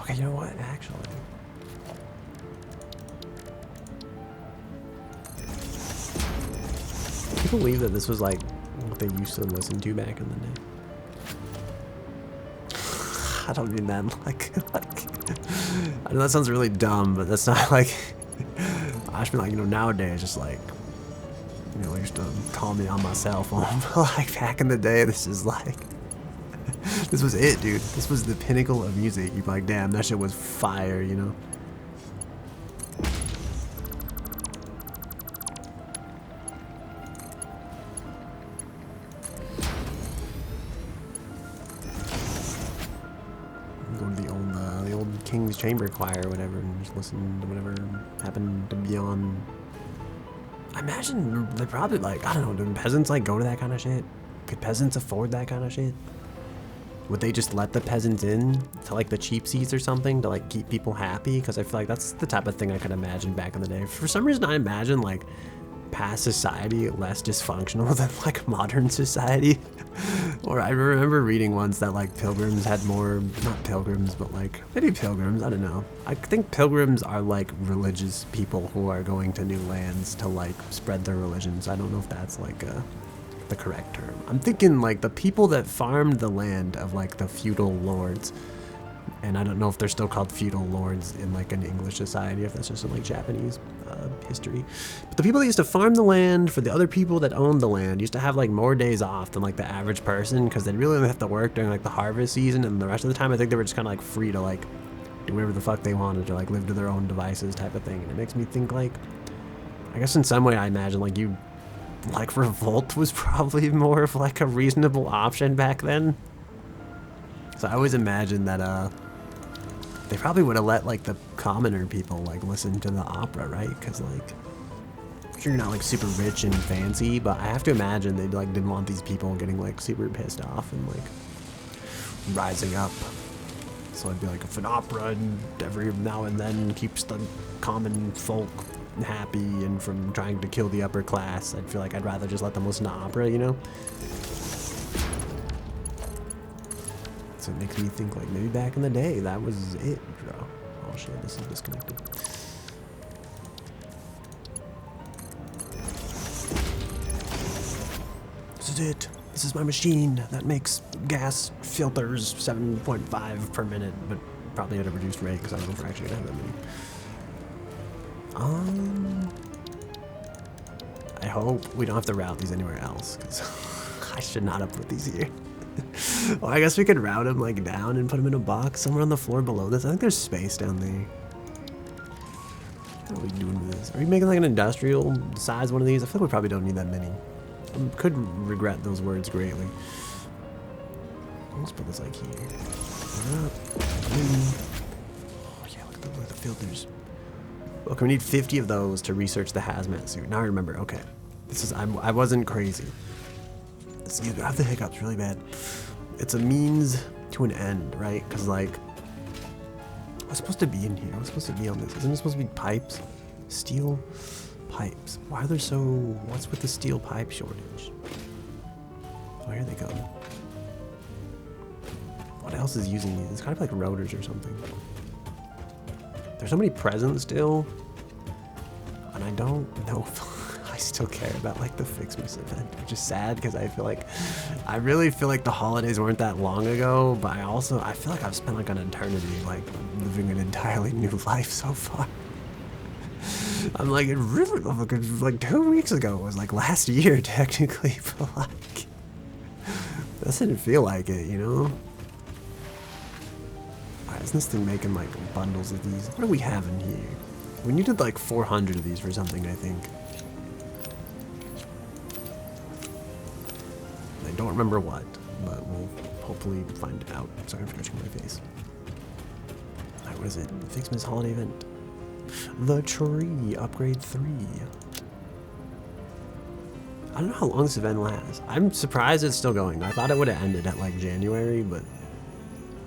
Okay, you know what? Actually, can you believe that this was like what they used to listen to back in the day? I don't mean that like I know that sounds really dumb, but that's not like. I just mean like, you know, nowadays, just like, you know, I used to call me on my cell phone. Like back in the day, this is like, this was it, dude. This was the pinnacle of music. You'd be like, damn, that shit was fire, you know? Go to the old King's Chamber Choir or whatever, and just listen to whatever happened to be on. I imagine they probably like, I don't know, do peasants like go to that kind of shit? Could peasants afford that kind of shit? Would they just let the peasants in to like the cheap seats or something to like keep people happy? Because I feel like that's the type of thing I could imagine back in the day. For some reason, I imagine like past society less dysfunctional than like modern society. Or I remember reading once that like pilgrims had more, not pilgrims, but like maybe pilgrims, I don't know. I think pilgrims are like religious people who are going to new lands to like spread their religions. I don't know if that's like the correct term. I'm thinking like the people that farmed the land of like the feudal lords. And I don't know if they're still called feudal lords in like an English society, if that's just in like Japanese history. But the people that used to farm the land for the other people that owned the land used to have like more days off than like the average person, because they really only have to work during like the harvest season, and the rest of the time I think they were just kind of like free to like do whatever the fuck they wanted, to like live to their own devices type of thing. And it makes me think like, I guess in some way I imagine like you, like revolt was probably more of like a reasonable option back then. So I always imagine that they probably would have let like the commoner people like listen to the opera, right? Because like you're not like super rich and fancy, but I have to imagine they like didn't want these people getting like super pissed off and like rising up. So I'd be like, if an opera and every now and then keeps the common folk happy and from trying to kill the upper class, I'd feel like I'd rather just let them listen to opera, you know? So it makes me think like maybe back in the day that was it, bro. Oh shit, this is disconnected. This is it. This is my machine that makes gas filters 7.5 per minute, but probably at a reduced rate because I don't know if we're actually gonna have that many. I hope we don't have to route these anywhere else because I should not have put these here. Well, I guess we could route them like down and put them in a box somewhere on the floor below this. I think there's space down there. What are we doing with this? Are we making like an industrial size one of these? I feel like we probably don't need that many. I could regret those words greatly. Let's put this like here. Oh yeah, look at the filters. Look, we need 50 of those to research the hazmat suit. Now I remember. Okay, this is I wasn't crazy. You have the hiccups really bad. It's a means to an end, right? Because like, what's supposed to be in here? What's supposed to be on this? Isn't it supposed to be pipes? Steel pipes. Why are there so? What's with the steel pipe shortage? Oh, here they come. What else is using these? It's kind of like rotors or something. There's so many presents still, and I don't know if I still care about like the Fixmas event, which is sad because I really feel like the holidays weren't that long ago, but I feel like I've spent like an eternity like living an entirely new life so far. I'm like, it really like 2 weeks ago was like last year technically, but like that didn't feel like it, you know? Alright, isn't this thing making like bundles of these? What do we have in here? We needed like 400 of these for something, I think. I don't remember what, but we'll hopefully find out. Sorry for touching my face. Alright, what is it? Fixmas holiday event. The tree, upgrade 3. I don't know how long this event lasts. I'm surprised it's still going. I thought it would have ended at like January, but...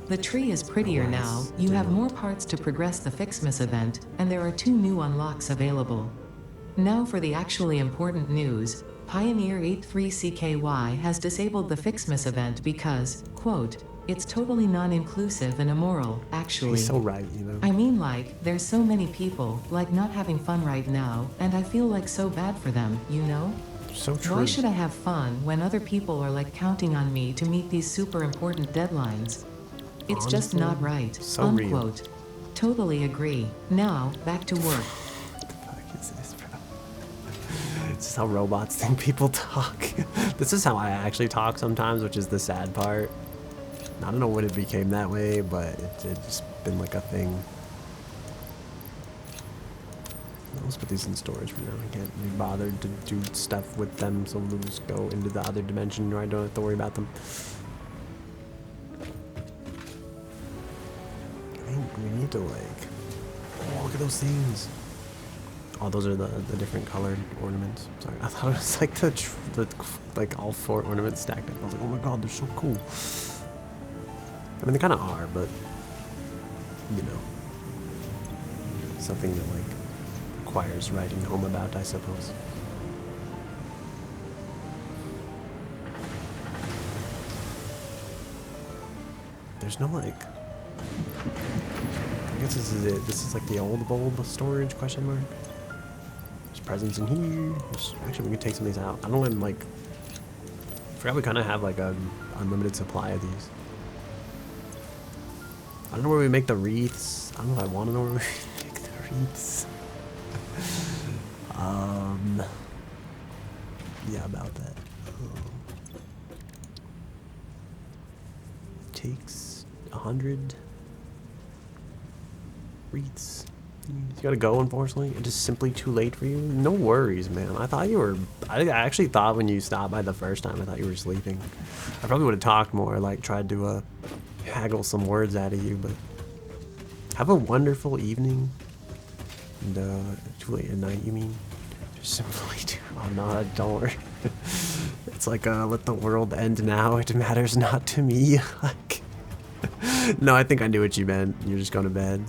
The tree is prettier now. You have more parts to progress the Fixmas event, and there are 2 new unlocks available. Now for the actually important news. Pioneer 83CKY has disabled the Fixmas event because, quote, it's totally non-inclusive and immoral, actually. He's so right, you know. I mean, like, there's so many people, like, not having fun right now, and I feel like so bad for them, you know? So true. Why should I have fun when other people are, like, counting on me to meet these super important deadlines? It's Honestly, just not right, so unquote. Real. Totally agree. Now, back to work. This is how robots think people talk. This is how I actually talk sometimes, which is the sad part. I don't know when it became that way, but it's just been like a thing. Let's put these in storage for now. I can't be bothered to do stuff with them, so we'll just go into the other dimension where I don't have to worry about them. I think we need to like... Oh, look at those things. Oh, those are the different colored ornaments. Sorry, I thought it was like the like all 4 ornaments stacked up. I was like, oh my god, they're so cool. I mean, they kind of are, but you know, something that like requires writing home about, I suppose. There's no like. I guess this is it. This is like the old bulb storage question mark. There's presents in here. Actually, we can take some of these out. I don't want like. I forgot we kind of have like a unlimited supply of these. I don't know where we make the wreaths. I don't know if I want to know where we make the wreaths. Yeah, about that. Takes 100 wreaths. You gotta go, unfortunately. It's just simply too late for you. No worries, man. I thought you were... I actually thought when you stopped by the first time, I thought you were sleeping. I probably would have talked more, like tried to haggle some words out of you, but have a wonderful evening. And, too late at night, you mean? Just simply do. Oh, no, don't worry. It's like, let the world end now. It matters not to me. Like, no, I think I knew what you meant. You're just going to bed.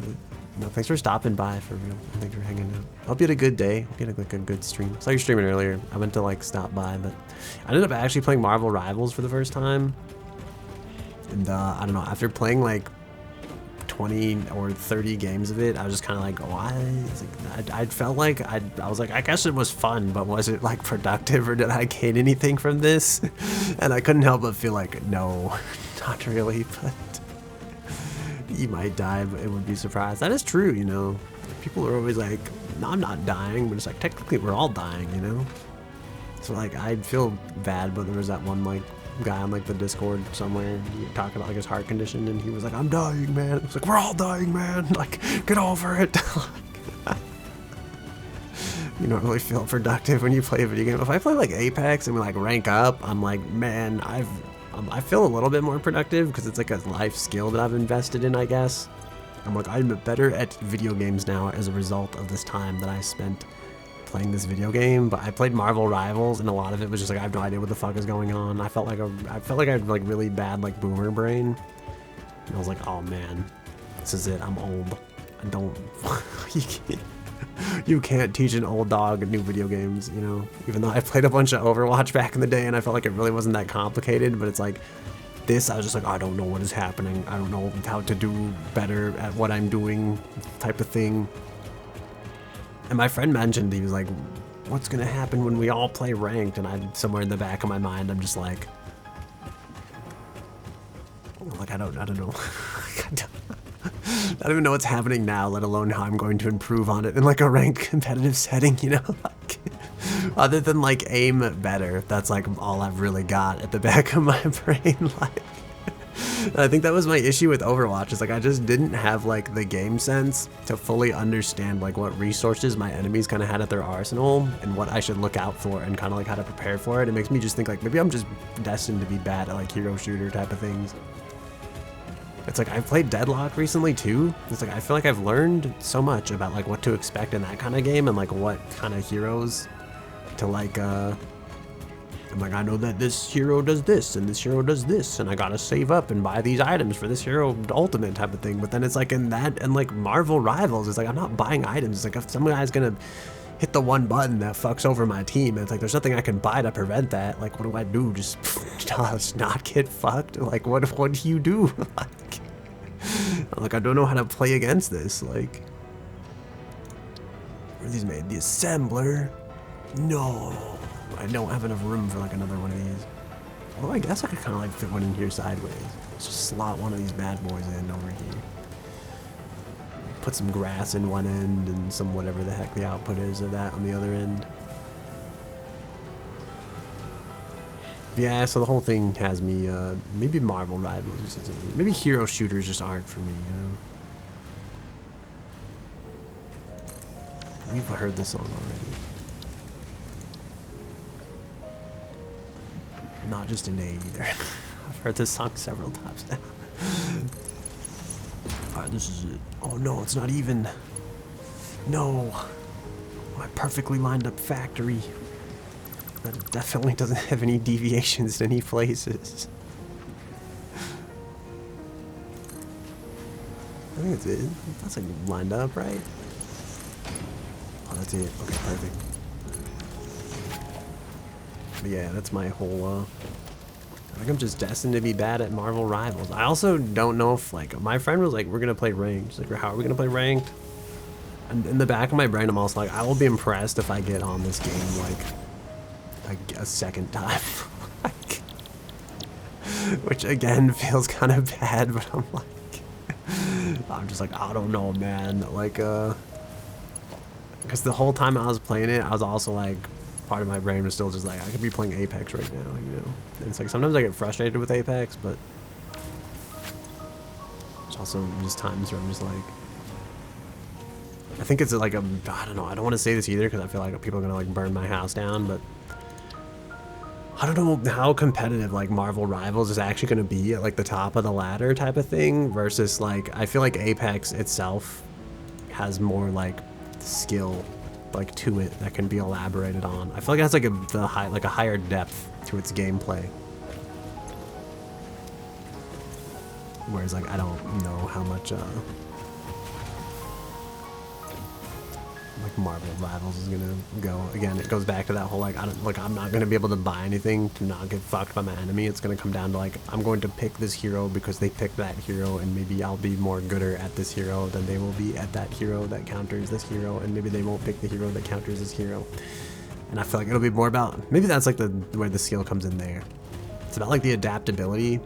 No, thanks for stopping by, for real. Thanks for hanging out. Hope you had a good day. Hope you had like a good stream. I saw you streaming earlier. I went to like stop by, but I ended up actually playing Marvel Rivals for the first time. And I don't know, after playing like 20 or 30 games of it, I was just kind of like, why? It's like, I felt like I was like, I guess it was fun, but was it like productive, or did I gain anything from this? And I couldn't help but feel like, no, not really, but you might die, but it would be surprised. That is true, you know. People are always like, no, I'm not dying, but it's like, technically we're all dying, you know? So like, I'd feel bad, but there was that one like guy on like the Discord somewhere talking about like his heart condition, and he was like, I'm dying, man. It was like, we're all dying, man. Like, get over it. You don't really feel productive when you play a video game. If I play like Apex and we like rank up, I'm like, man, I feel a little bit more productive because it's like a life skill that I've invested in, I guess. I'm like, I'm better at video games now as a result of this time that I spent playing this video game. But I played Marvel Rivals, and a lot of it was just like, I have no idea what the fuck is going on. I felt like I had like really bad like boomer brain, and I was like, oh man, this is it. I'm old. I don't. You can't teach an old dog new video games, you know? Even though I played a bunch of Overwatch back in the day and I felt like it really wasn't that complicated, but it's like, this, I was just like, I don't know what is happening. I don't know how to do better at what I'm doing, type of thing. And my friend mentioned, he was like, what's gonna happen when we all play ranked? And I, somewhere in the back of my mind, I'm just like, I don't know. I don't even know what's happening now, let alone how I'm going to improve on it in like a ranked competitive setting, you know? Like, other than like aim better, that's like all I've really got at the back of my brain. Like, and I think that was my issue with Overwatch, is like I just didn't have like the game sense to fully understand like what resources my enemies kind of had at their arsenal and what I should look out for and kind of like how to prepare for it. It makes me just think like maybe I'm just destined to be bad at like hero shooter type of things. It's like I've played Deadlock recently too. It's like I feel like I've learned so much about like what to expect in that kind of game and like what kind of heroes to like I'm like, I know that this hero does this and this hero does this, and I gotta save up and buy these items for this hero ultimate type of thing. But then it's like in that and like Marvel Rivals, it's like I'm not buying items. It's like if some guy's gonna hit the one button that fucks over my team, and it's like there's nothing I can buy to prevent that. Like, what do I do? Just not get fucked? Like, what do you do? Like, I don't know how to play against this. Like, what are these made? The assembler? No, I don't have enough room for like another one of these. Well, I guess I could kind of like fit one in here sideways. Let's just slot one of these bad boys in over here. Put some grass in one end and some whatever the heck the output is of that on the other end. Yeah, so the whole thing has me, maybe Marvel Rivals, maybe hero shooters just aren't for me, you know? We've heard this song already. Not just in A either. I've heard this song several times now. Alright, this is it. Oh no, it's not even. No. My perfectly lined up factory. That definitely doesn't have any deviations in any places. I think that's it. That's like lined up, right? Oh, that's it. Okay, perfect. But yeah, that's my whole, I think I'm just destined to be bad at Marvel Rivals. I also don't know if, like, my friend was like, we're gonna play ranked. She's like, how are we gonna play ranked? And in the back of my brain, I'm also like, I will be impressed if I get on this game, like a second time. Like, which again feels kind of bad, but I'm like, I'm just like, I don't know, man. Like, because the whole time I was playing it, I was also like, part of my brain was still just like, I could be playing Apex right now, you know? And it's like, sometimes I get frustrated with Apex, but there's also just times where I'm just like, I think it's like I don't know, I don't want to say this either because I feel like people are gonna like burn my house down, but I don't know how competitive like Marvel Rivals is actually going to be at like the top of the ladder type of thing versus like I feel like Apex itself has more like skill like to it that can be elaborated on. I feel like it has like a higher depth to its gameplay. Whereas like I don't know how much like Marvel Rivals is gonna go. Again, it goes back to that whole like I'm not gonna be able to buy anything to not get fucked by my enemy. It's gonna come down to like I'm going to pick this hero because they picked that hero, and maybe I'll be more gooder at this hero than they will be at that hero that counters this hero, and maybe they won't pick the hero that counters this hero. And I feel like it'll be more about maybe that's like the where the skill comes in there. It's about like the adaptability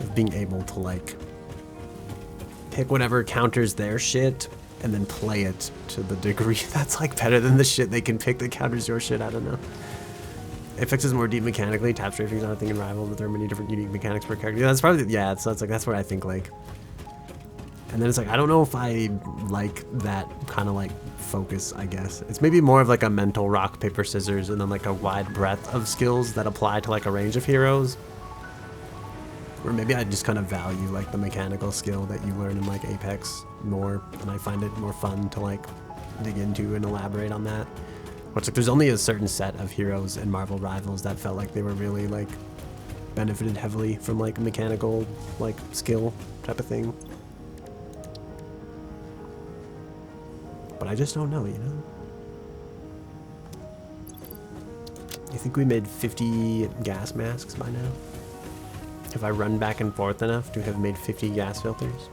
of being able to like pick whatever counters their shit and then play it to the degree that's like better than the shit they can pick that counters your shit. I don't know. It fixes more deep mechanically. Tap strafing's not a thing in Rival, but there are many different unique mechanics per character. Yeah, that's probably so it's like that's what I think like. And then it's like I don't know if I like that kind of like focus. I guess it's maybe more of like a mental rock paper scissors and then like a wide breadth of skills that apply to like a range of heroes. Or maybe I just kind of value like the mechanical skill that you learn in like Apex more, and I find it more fun to like dig into and elaborate on that. Which like there's only a certain set of heroes in Marvel Rivals that felt like they were really like benefited heavily from like mechanical like skill type of thing. But I just don't know, you know? You think we made 50 gas masks by now? If I run back and forth enough to have made 50 gas filters?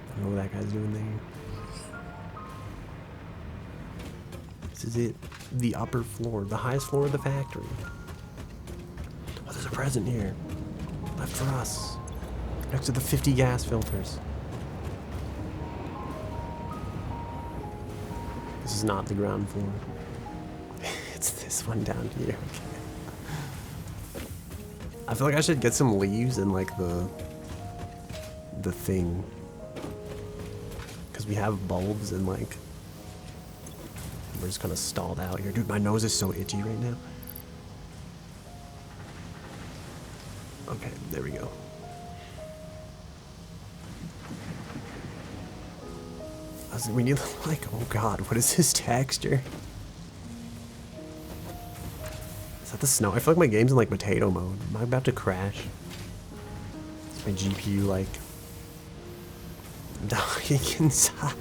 I don't know what that guy's doing there. This is it. The upper floor. The highest floor of the factory. Oh, there's a present here. Left for us. Next to the 50 gas filters. This is not the ground floor. It's this one down here. Okay. I feel like I should get some leaves and like the thing. Because we have bulbs and like we're just kind of stalled out here. Dude, my nose is so itchy right now. Okay, there we go. We need like, oh god, what is this texture? Is that the snow? I feel like my game's in like potato mode. Am I about to crash? Is my GPU like dying inside?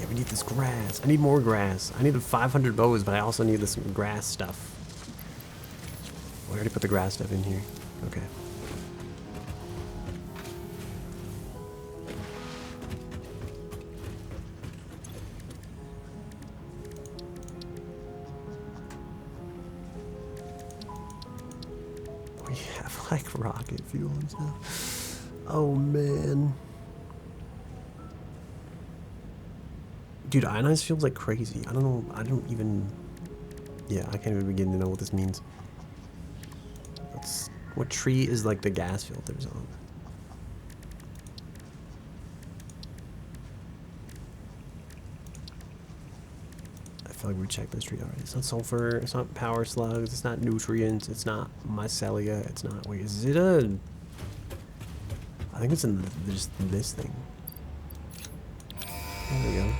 Yeah, we need this grass. I need more grass. I need 500 bows, but I also need this grass stuff. We already put the grass stuff in here. Okay. Like rocket fuel and stuff. Oh man. Dude, ionized feels like crazy. I don't know. I don't even. Yeah, I can't even begin to know what this means. What tree is like the gas filters on? I feel like we checked this tree already. It's not sulfur, it's not power slugs, it's not nutrients, it's not mycelia, it's not. Wait, is it a. I think it's in just this thing. There we go.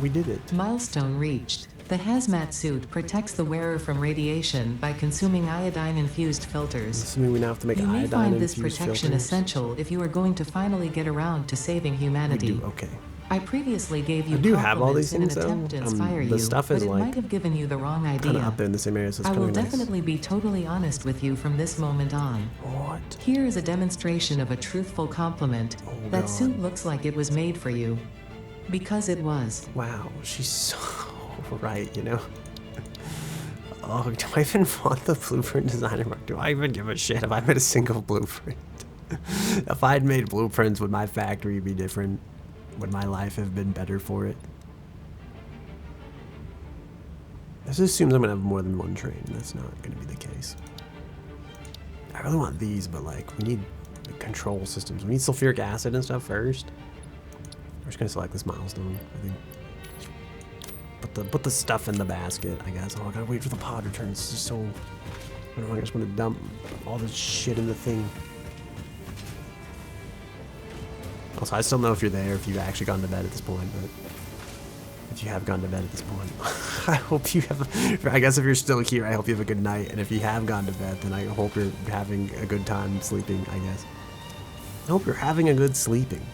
We did it. Milestone reached. The hazmat suit protects the wearer from radiation by consuming iodine-infused filters. Assuming we now have to make you may find this protection filters. Essential if you are going to finally get around to saving humanity. We do, okay. I previously gave you have all these things, in an attempt to though. inspire The you, stuff but is it like might have given you the wrong idea. Kind of up there in the same area, so it's I will nice. definitely be totally honest with you from this moment on. What? Here is a demonstration of a truthful compliment. Oh, that God. suit looks like it was made for you. Because it was. Wow, she's so right, you know? Oh, do I even want the blueprint designer mark? Do I even give a shit if I made a single blueprint? If I'd made blueprints, would my factory be different? Would my life have been better for it? This assumes I'm gonna have more than one train. That's not gonna be the case. I really want these, but like we need the control systems. We need sulfuric acid and stuff first. We're just gonna select this milestone, I think. Put the stuff in the basket, I guess. Oh, I gotta wait for the pod return. This is so. I don't know. I just want to dump all this shit in the thing. Also, I still don't know if you're there, if you've actually gone to bed at this point, but if you have gone to bed at this point, I hope you have. I guess if you're still here, I hope you have a good night. And if you have gone to bed, then I hope you're having a good time sleeping. I guess. I hope you're having a good sleeping.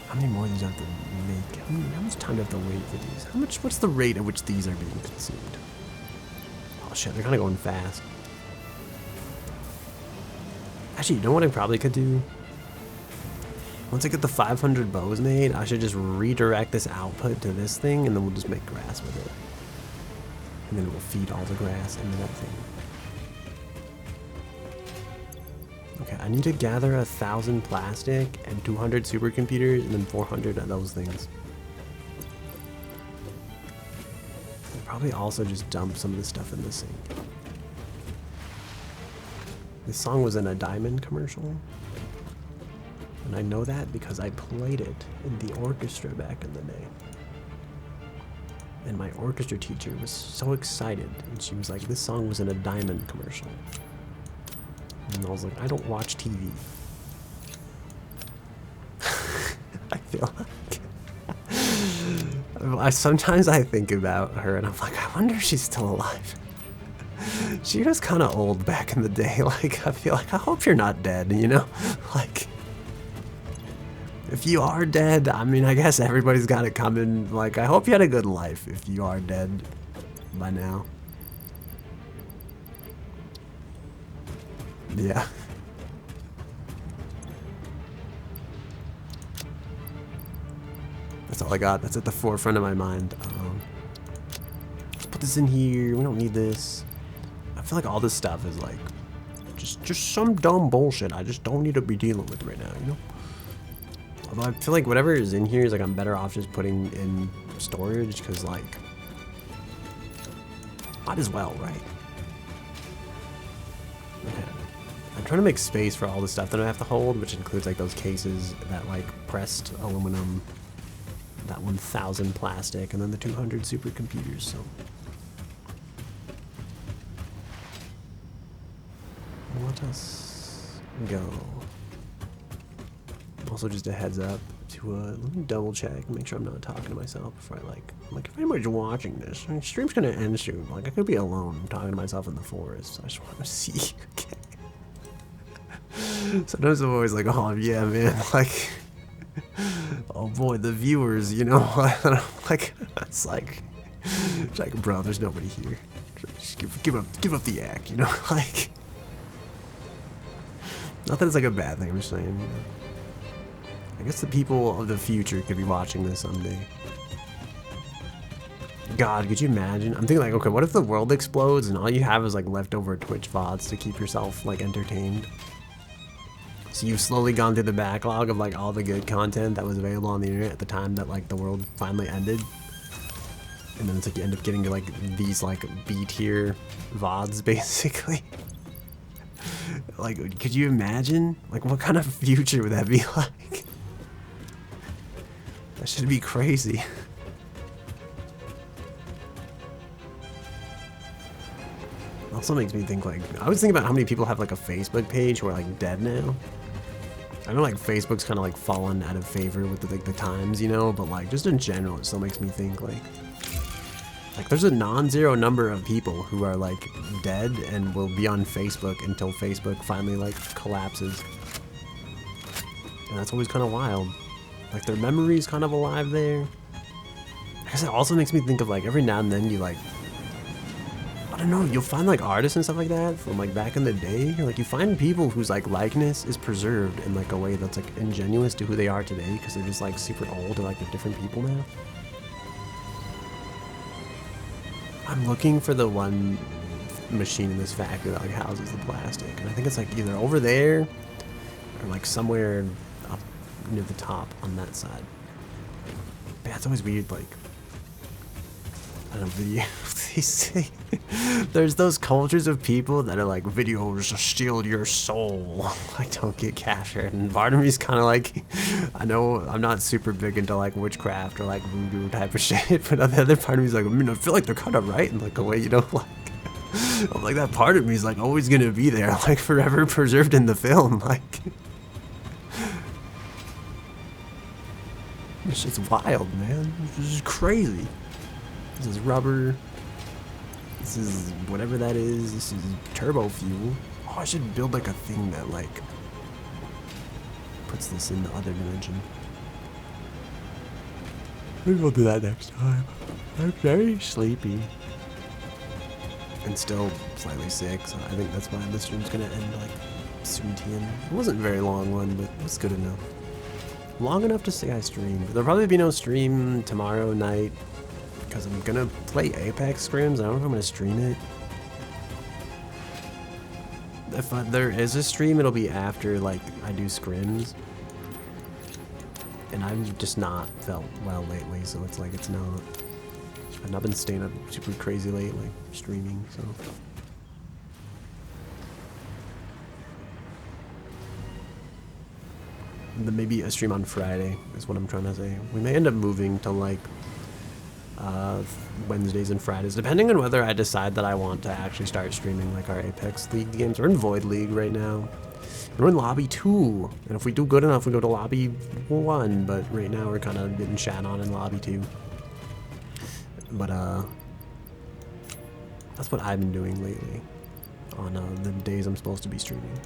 How many more of these do I have to make? How much time do I have to wait for these? What's the rate at which these are being consumed? Oh shit, they're kind of going fast. Actually, you know what I probably could do? Once I get the 500 bows made, I should just redirect this output to this thing, and then we'll just make grass with it. And then it will feed all the grass into that thing. Okay, I need to gather 1,000 plastic and 200 supercomputers and then 400 of those things. I'll probably also just dump some of the stuff in the sink. This song was in a Diamond commercial. And I know that because I played it in the orchestra back in the day. And my orchestra teacher was so excited. And she was like, this song was in a Diamond commercial. And I was like, I don't watch TV. I feel like... sometimes I think about her and I'm like, I wonder if she's still alive. She was kind of old back in the day. Like, I feel like, I hope you're not dead, you know? Like, if you are dead, I mean, I guess everybody's got it coming. Like, I hope you had a good life if you are dead by now. Yeah. That's all I got. That's at the forefront of my mind. Let's put this in here. We don't need this. I feel like all this stuff is like just some dumb bullshit I just don't need to be dealing with right now, you know? Although I feel like whatever is in here is like I'm better off just putting in storage because like might as well, right? Okay. I'm trying to make space for all the stuff that I have to hold, which includes like those cases, that like pressed aluminum, that 1,000 plastic, and then the 200 supercomputers, so. Let us go. Also, just a heads up to let me double check and make sure I'm not talking to myself before I'm like, if anybody's watching this, I mean, stream's gonna end soon. Like, I could be alone talking to myself in the forest. So I just want to see. Okay. Sometimes I'm always like, oh yeah, man, like, oh boy, the viewers, you know. Like, it's like, bro, there's nobody here. Just give up the act, you know, like. Not that it's like a bad thing, I'm just saying, you know. I guess the people of the future could be watching this someday. God, could you imagine? I'm thinking like, okay, what if the world explodes and all you have is like leftover Twitch VODs to keep yourself like entertained? So you've slowly gone through the backlog of like all the good content that was available on the internet at the time that like the world finally ended. And then it's like you end up getting to like these like B tier VODs basically. Like, could you imagine? Like, what kind of future would that be like? That should be crazy. Also makes me think like, I was thinking about how many people have like a Facebook page who are like dead now. I know like Facebook's kind of like fallen out of favor with the times, you know, but like just in general, it still makes me think like there's a non-zero number of people who are like dead and will be on Facebook until Facebook finally like collapses. And that's always kind of wild. Like their memory's kind of alive there. I guess it also makes me think of like every now and then you like, I don't know, you'll find like artists and stuff like that from like back in the day. Or like you find people whose like likeness is preserved in like a way that's like ingenuous to who they are today because they're just like super old or like they're different people now. I'm looking for the one machine in this factory that like houses the plastic, and I think it's like either over there or like somewhere up near the top on that side. But yeah, it's always weird, like I don't know, video. They say there's those cultures of people that are like, videos steal your soul. I don't get captured, and part of me's kind of like, I know I'm not super big into like witchcraft or like voodoo type of shit, but the other part of me's like, I mean, I feel like they're kind of right in like a way you don't like. I'm like, that part of me is like always gonna be there, like forever preserved in the film, like. This shit's wild, man. This is crazy. This is rubber. This is whatever that is. This is turbo fuel. Oh, I should build like a thing that like puts this in the other dimension. Maybe we'll do that next time. I'm very sleepy. And still slightly sick, so I think that's why this stream's gonna end like soon. It wasn't a very long one, but it was good enough. Long enough to say I streamed. There'll probably be no stream tomorrow night because I'm gonna play Apex scrims. I don't know if I'm gonna stream it. If there is a stream, it'll be after like I do scrims. And I've just not felt well lately, so it's like it's not. I've not been staying up super crazy lately, streaming, so. Then maybe a stream on Friday is what I'm trying to say. We may end up moving to like Wednesdays and Fridays, depending on whether I decide that I want to actually start streaming like our Apex League games. We're in Void League right now. We're in Lobby 2, and if we do good enough, we go to Lobby 1, but right now we're kind of getting shat on in Lobby 2. But that's what I've been doing lately on the days I'm supposed to be streaming.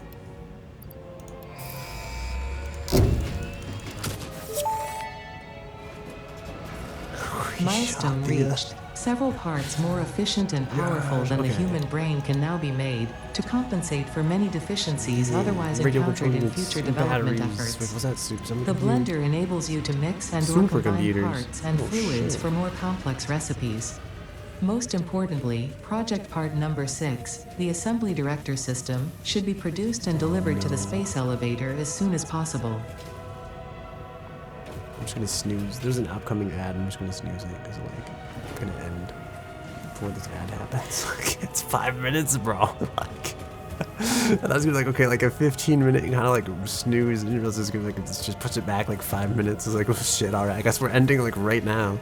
Milestone reached. Several parts more efficient and powerful than the human brain can now be made to compensate for many deficiencies otherwise encountered in future development efforts. The blender enables you to mix and or combine parts and fluids for more complex recipes. Most importantly, project part number 6, the assembly director system, should be produced and delivered to the space elevator as soon as possible. I'm just gonna snooze. There's an upcoming ad. I'm just gonna snooze it because like it's gonna end before this ad happens. Like, it's 5 minutes, bro. Like, and I was gonna be like, okay, like a 15-minute kind of like snooze, and it's just gonna like just push it back like 5 minutes. It's like, oh shit, all right. I guess we're ending like right now.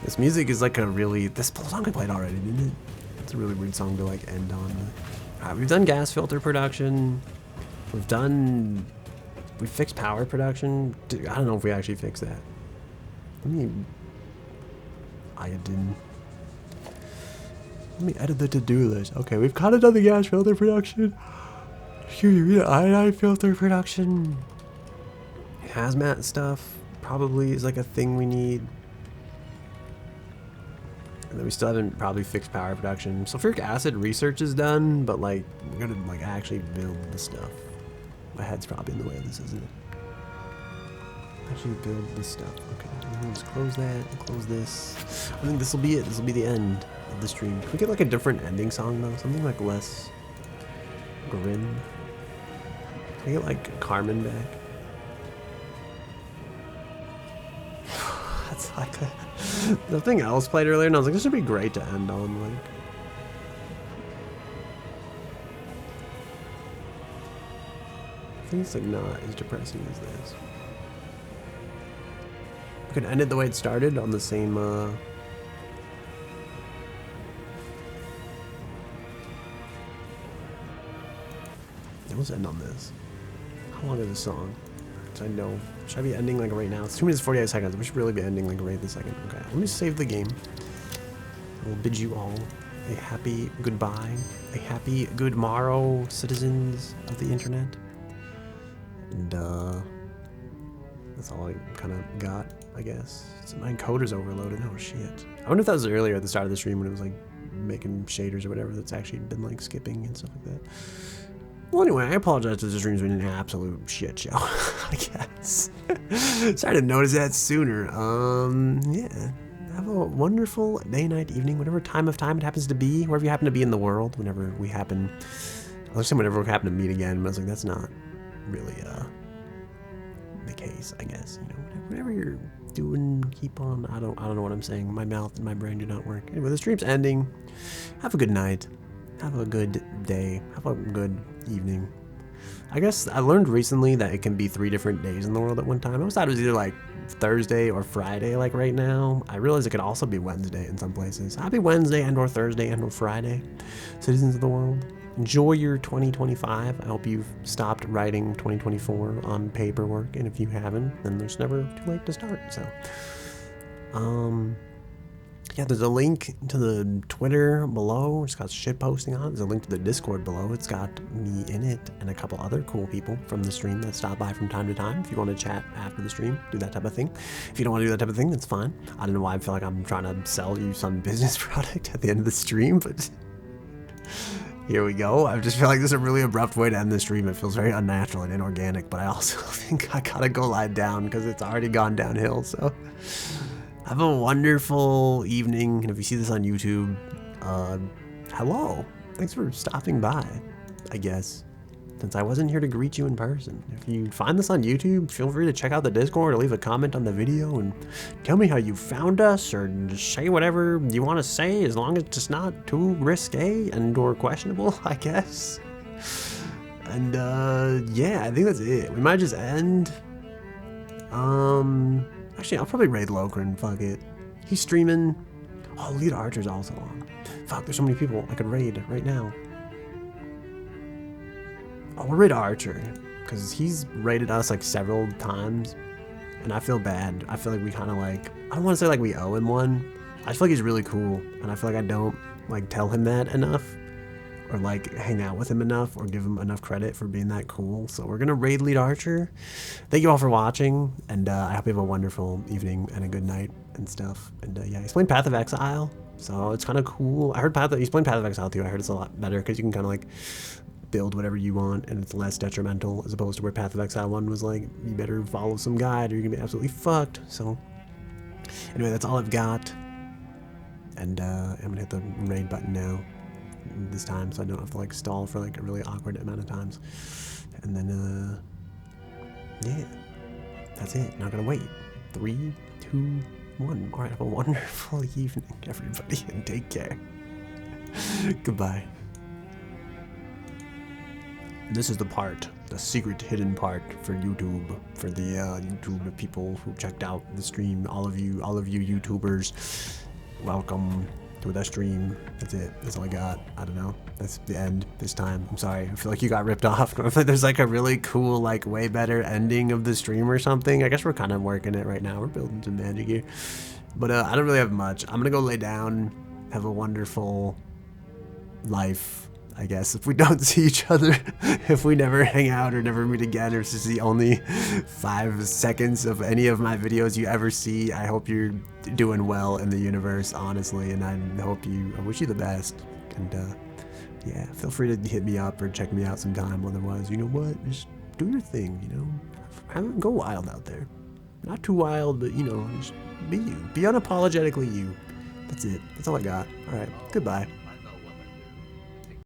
This music is like a really. This song I played already, didn't it? It's a really weird song to like end on. Alright, we've done gas filter production. We fixed power production. I don't know if we actually fixed that. Let me edit the to-do list. Okay, we've kind of done the gas filter production. Excuse me, iodine filter production. Hazmat stuff probably is like a thing we need. And then we still haven't probably fixed power production. Sulfuric acid research is done, but like we're gonna like actually build the stuff. My head's probably in the way of this, isn't it? Actually build this stuff. Okay, we'll just close that and close this. I think this will be it. This will be the end of the stream. Can we get like a different ending song though? Something like less grim. Can I get like Carmen back? That's like nothing else played earlier, and I was like, this would be great to end on. Like, I think it's like not as depressing as this. We could end it the way it started on the same let's end on this. How long is this song? So I know. Should I be ending like right now? It's 2 minutes 48 seconds. We should really be ending like right this second. Okay, let me save the game. I will bid you all a happy goodbye, a happy good morrow, citizens of the internet. And that's all I kind of got, I guess. So my encoder's overloaded. Oh shit. I wonder if that was earlier at the start of the stream when it was like making shaders or whatever that's actually been like skipping and stuff like that. Well, anyway, I apologize if the stream's been an absolute shit show, I guess. Sorry to notice that sooner. Yeah. Have a wonderful day, night, evening, whatever time it happens to be, wherever you happen to be in the world, whenever we happen. I was saying whenever we happen to meet again, but I was like, that's not really the case, I guess. You know, whatever you're doing, keep on. I don't know what I'm saying. My mouth and my brain do not work. Anyway, the stream's ending. Have a good night. Have a good day. Have a good evening. I guess I learned recently that it can be 3 different days in the world at one time. I always thought it was either like Thursday or Friday, like right now. I realized it could also be Wednesday in some places. Happy Wednesday and or Thursday and or Friday, citizens of the world. Enjoy your 2025. I hope you've stopped writing 2024 on paperwork, and if you haven't, then there's never too late to start. So, yeah, there's a link to the Twitter below. It's got shit posting on it. There's a link to the Discord below. It's got me in it and a couple other cool people from the stream that stop by from time to time. If you want to chat after the stream, do that type of thing. If you don't want to do that type of thing, that's fine. I don't know why I feel like I'm trying to sell you some business product at the end of the stream, but here we go. I just feel like this is a really abrupt way to end the stream. It feels very unnatural and inorganic, but I also think I gotta go lie down because it's already gone downhill, so have a wonderful evening, and if you see this on YouTube, hello. Thanks for stopping by, I guess, since I wasn't here to greet you in person. If you find this on YouTube, feel free to check out the Discord or leave a comment on the video and tell me how you found us, or just say whatever you want to say, as long as it's not too risque and or questionable, I guess. And, yeah, I think that's it. We might just end. Actually, I'll probably raid Lokran, fuck it. He's streaming. Oh, Lead Archer's also on. Fuck, there's so many people I could raid right now. Oh, we'll raid Archer, because he's raided us like several times, and I feel bad. I feel like we kind of like, I don't want to say like we owe him one. I feel like he's really cool, and I feel like I don't like tell him that enough, or like hang out with him enough, or give him enough credit for being that cool. So we're gonna raid Lead Archer. Thank you all for watching, and I hope you have a wonderful evening and a good night and stuff. And yeah, he's playing Path of Exile, so it's kind of cool. I heard he's playing Path of Exile too. I heard it's a lot better because you can kind of like build whatever you want, and it's less detrimental, as opposed to where Path of Exile 1 was like, you better follow some guide or you're gonna be absolutely fucked. So anyway, that's all I've got, and I'm gonna hit the raid button now this time, so I don't have to like stall for like a really awkward amount of times. And then yeah, that's it. Not gonna wait. 3, 2, 1. All right, have a wonderful evening, everybody, and take care. Goodbye. This is the secret hidden part for YouTube, for the YouTube people who checked out the stream. All of you YouTubers, welcome to the stream. That's it. That's all I got. I don't know. That's the end this time. I'm sorry. I feel like you got ripped off. I feel like there's like a really cool, like way better ending of the stream or something. I guess we're kind of working it right now. We're building some magic here. But I don't really have much. I'm gonna go lay down. Have a wonderful life, I guess, if we don't see each other, if we never hang out or never meet again, or if this is the only 5 seconds of any of my videos you ever see. I hope you're doing well in the universe, honestly, and I wish you the best. And yeah, feel free to hit me up or check me out sometime. Otherwise, you know what, just do your thing, you know, go wild out there. Not too wild, but you know, just be you, be unapologetically you. That's it. That's all I got. All right, goodbye.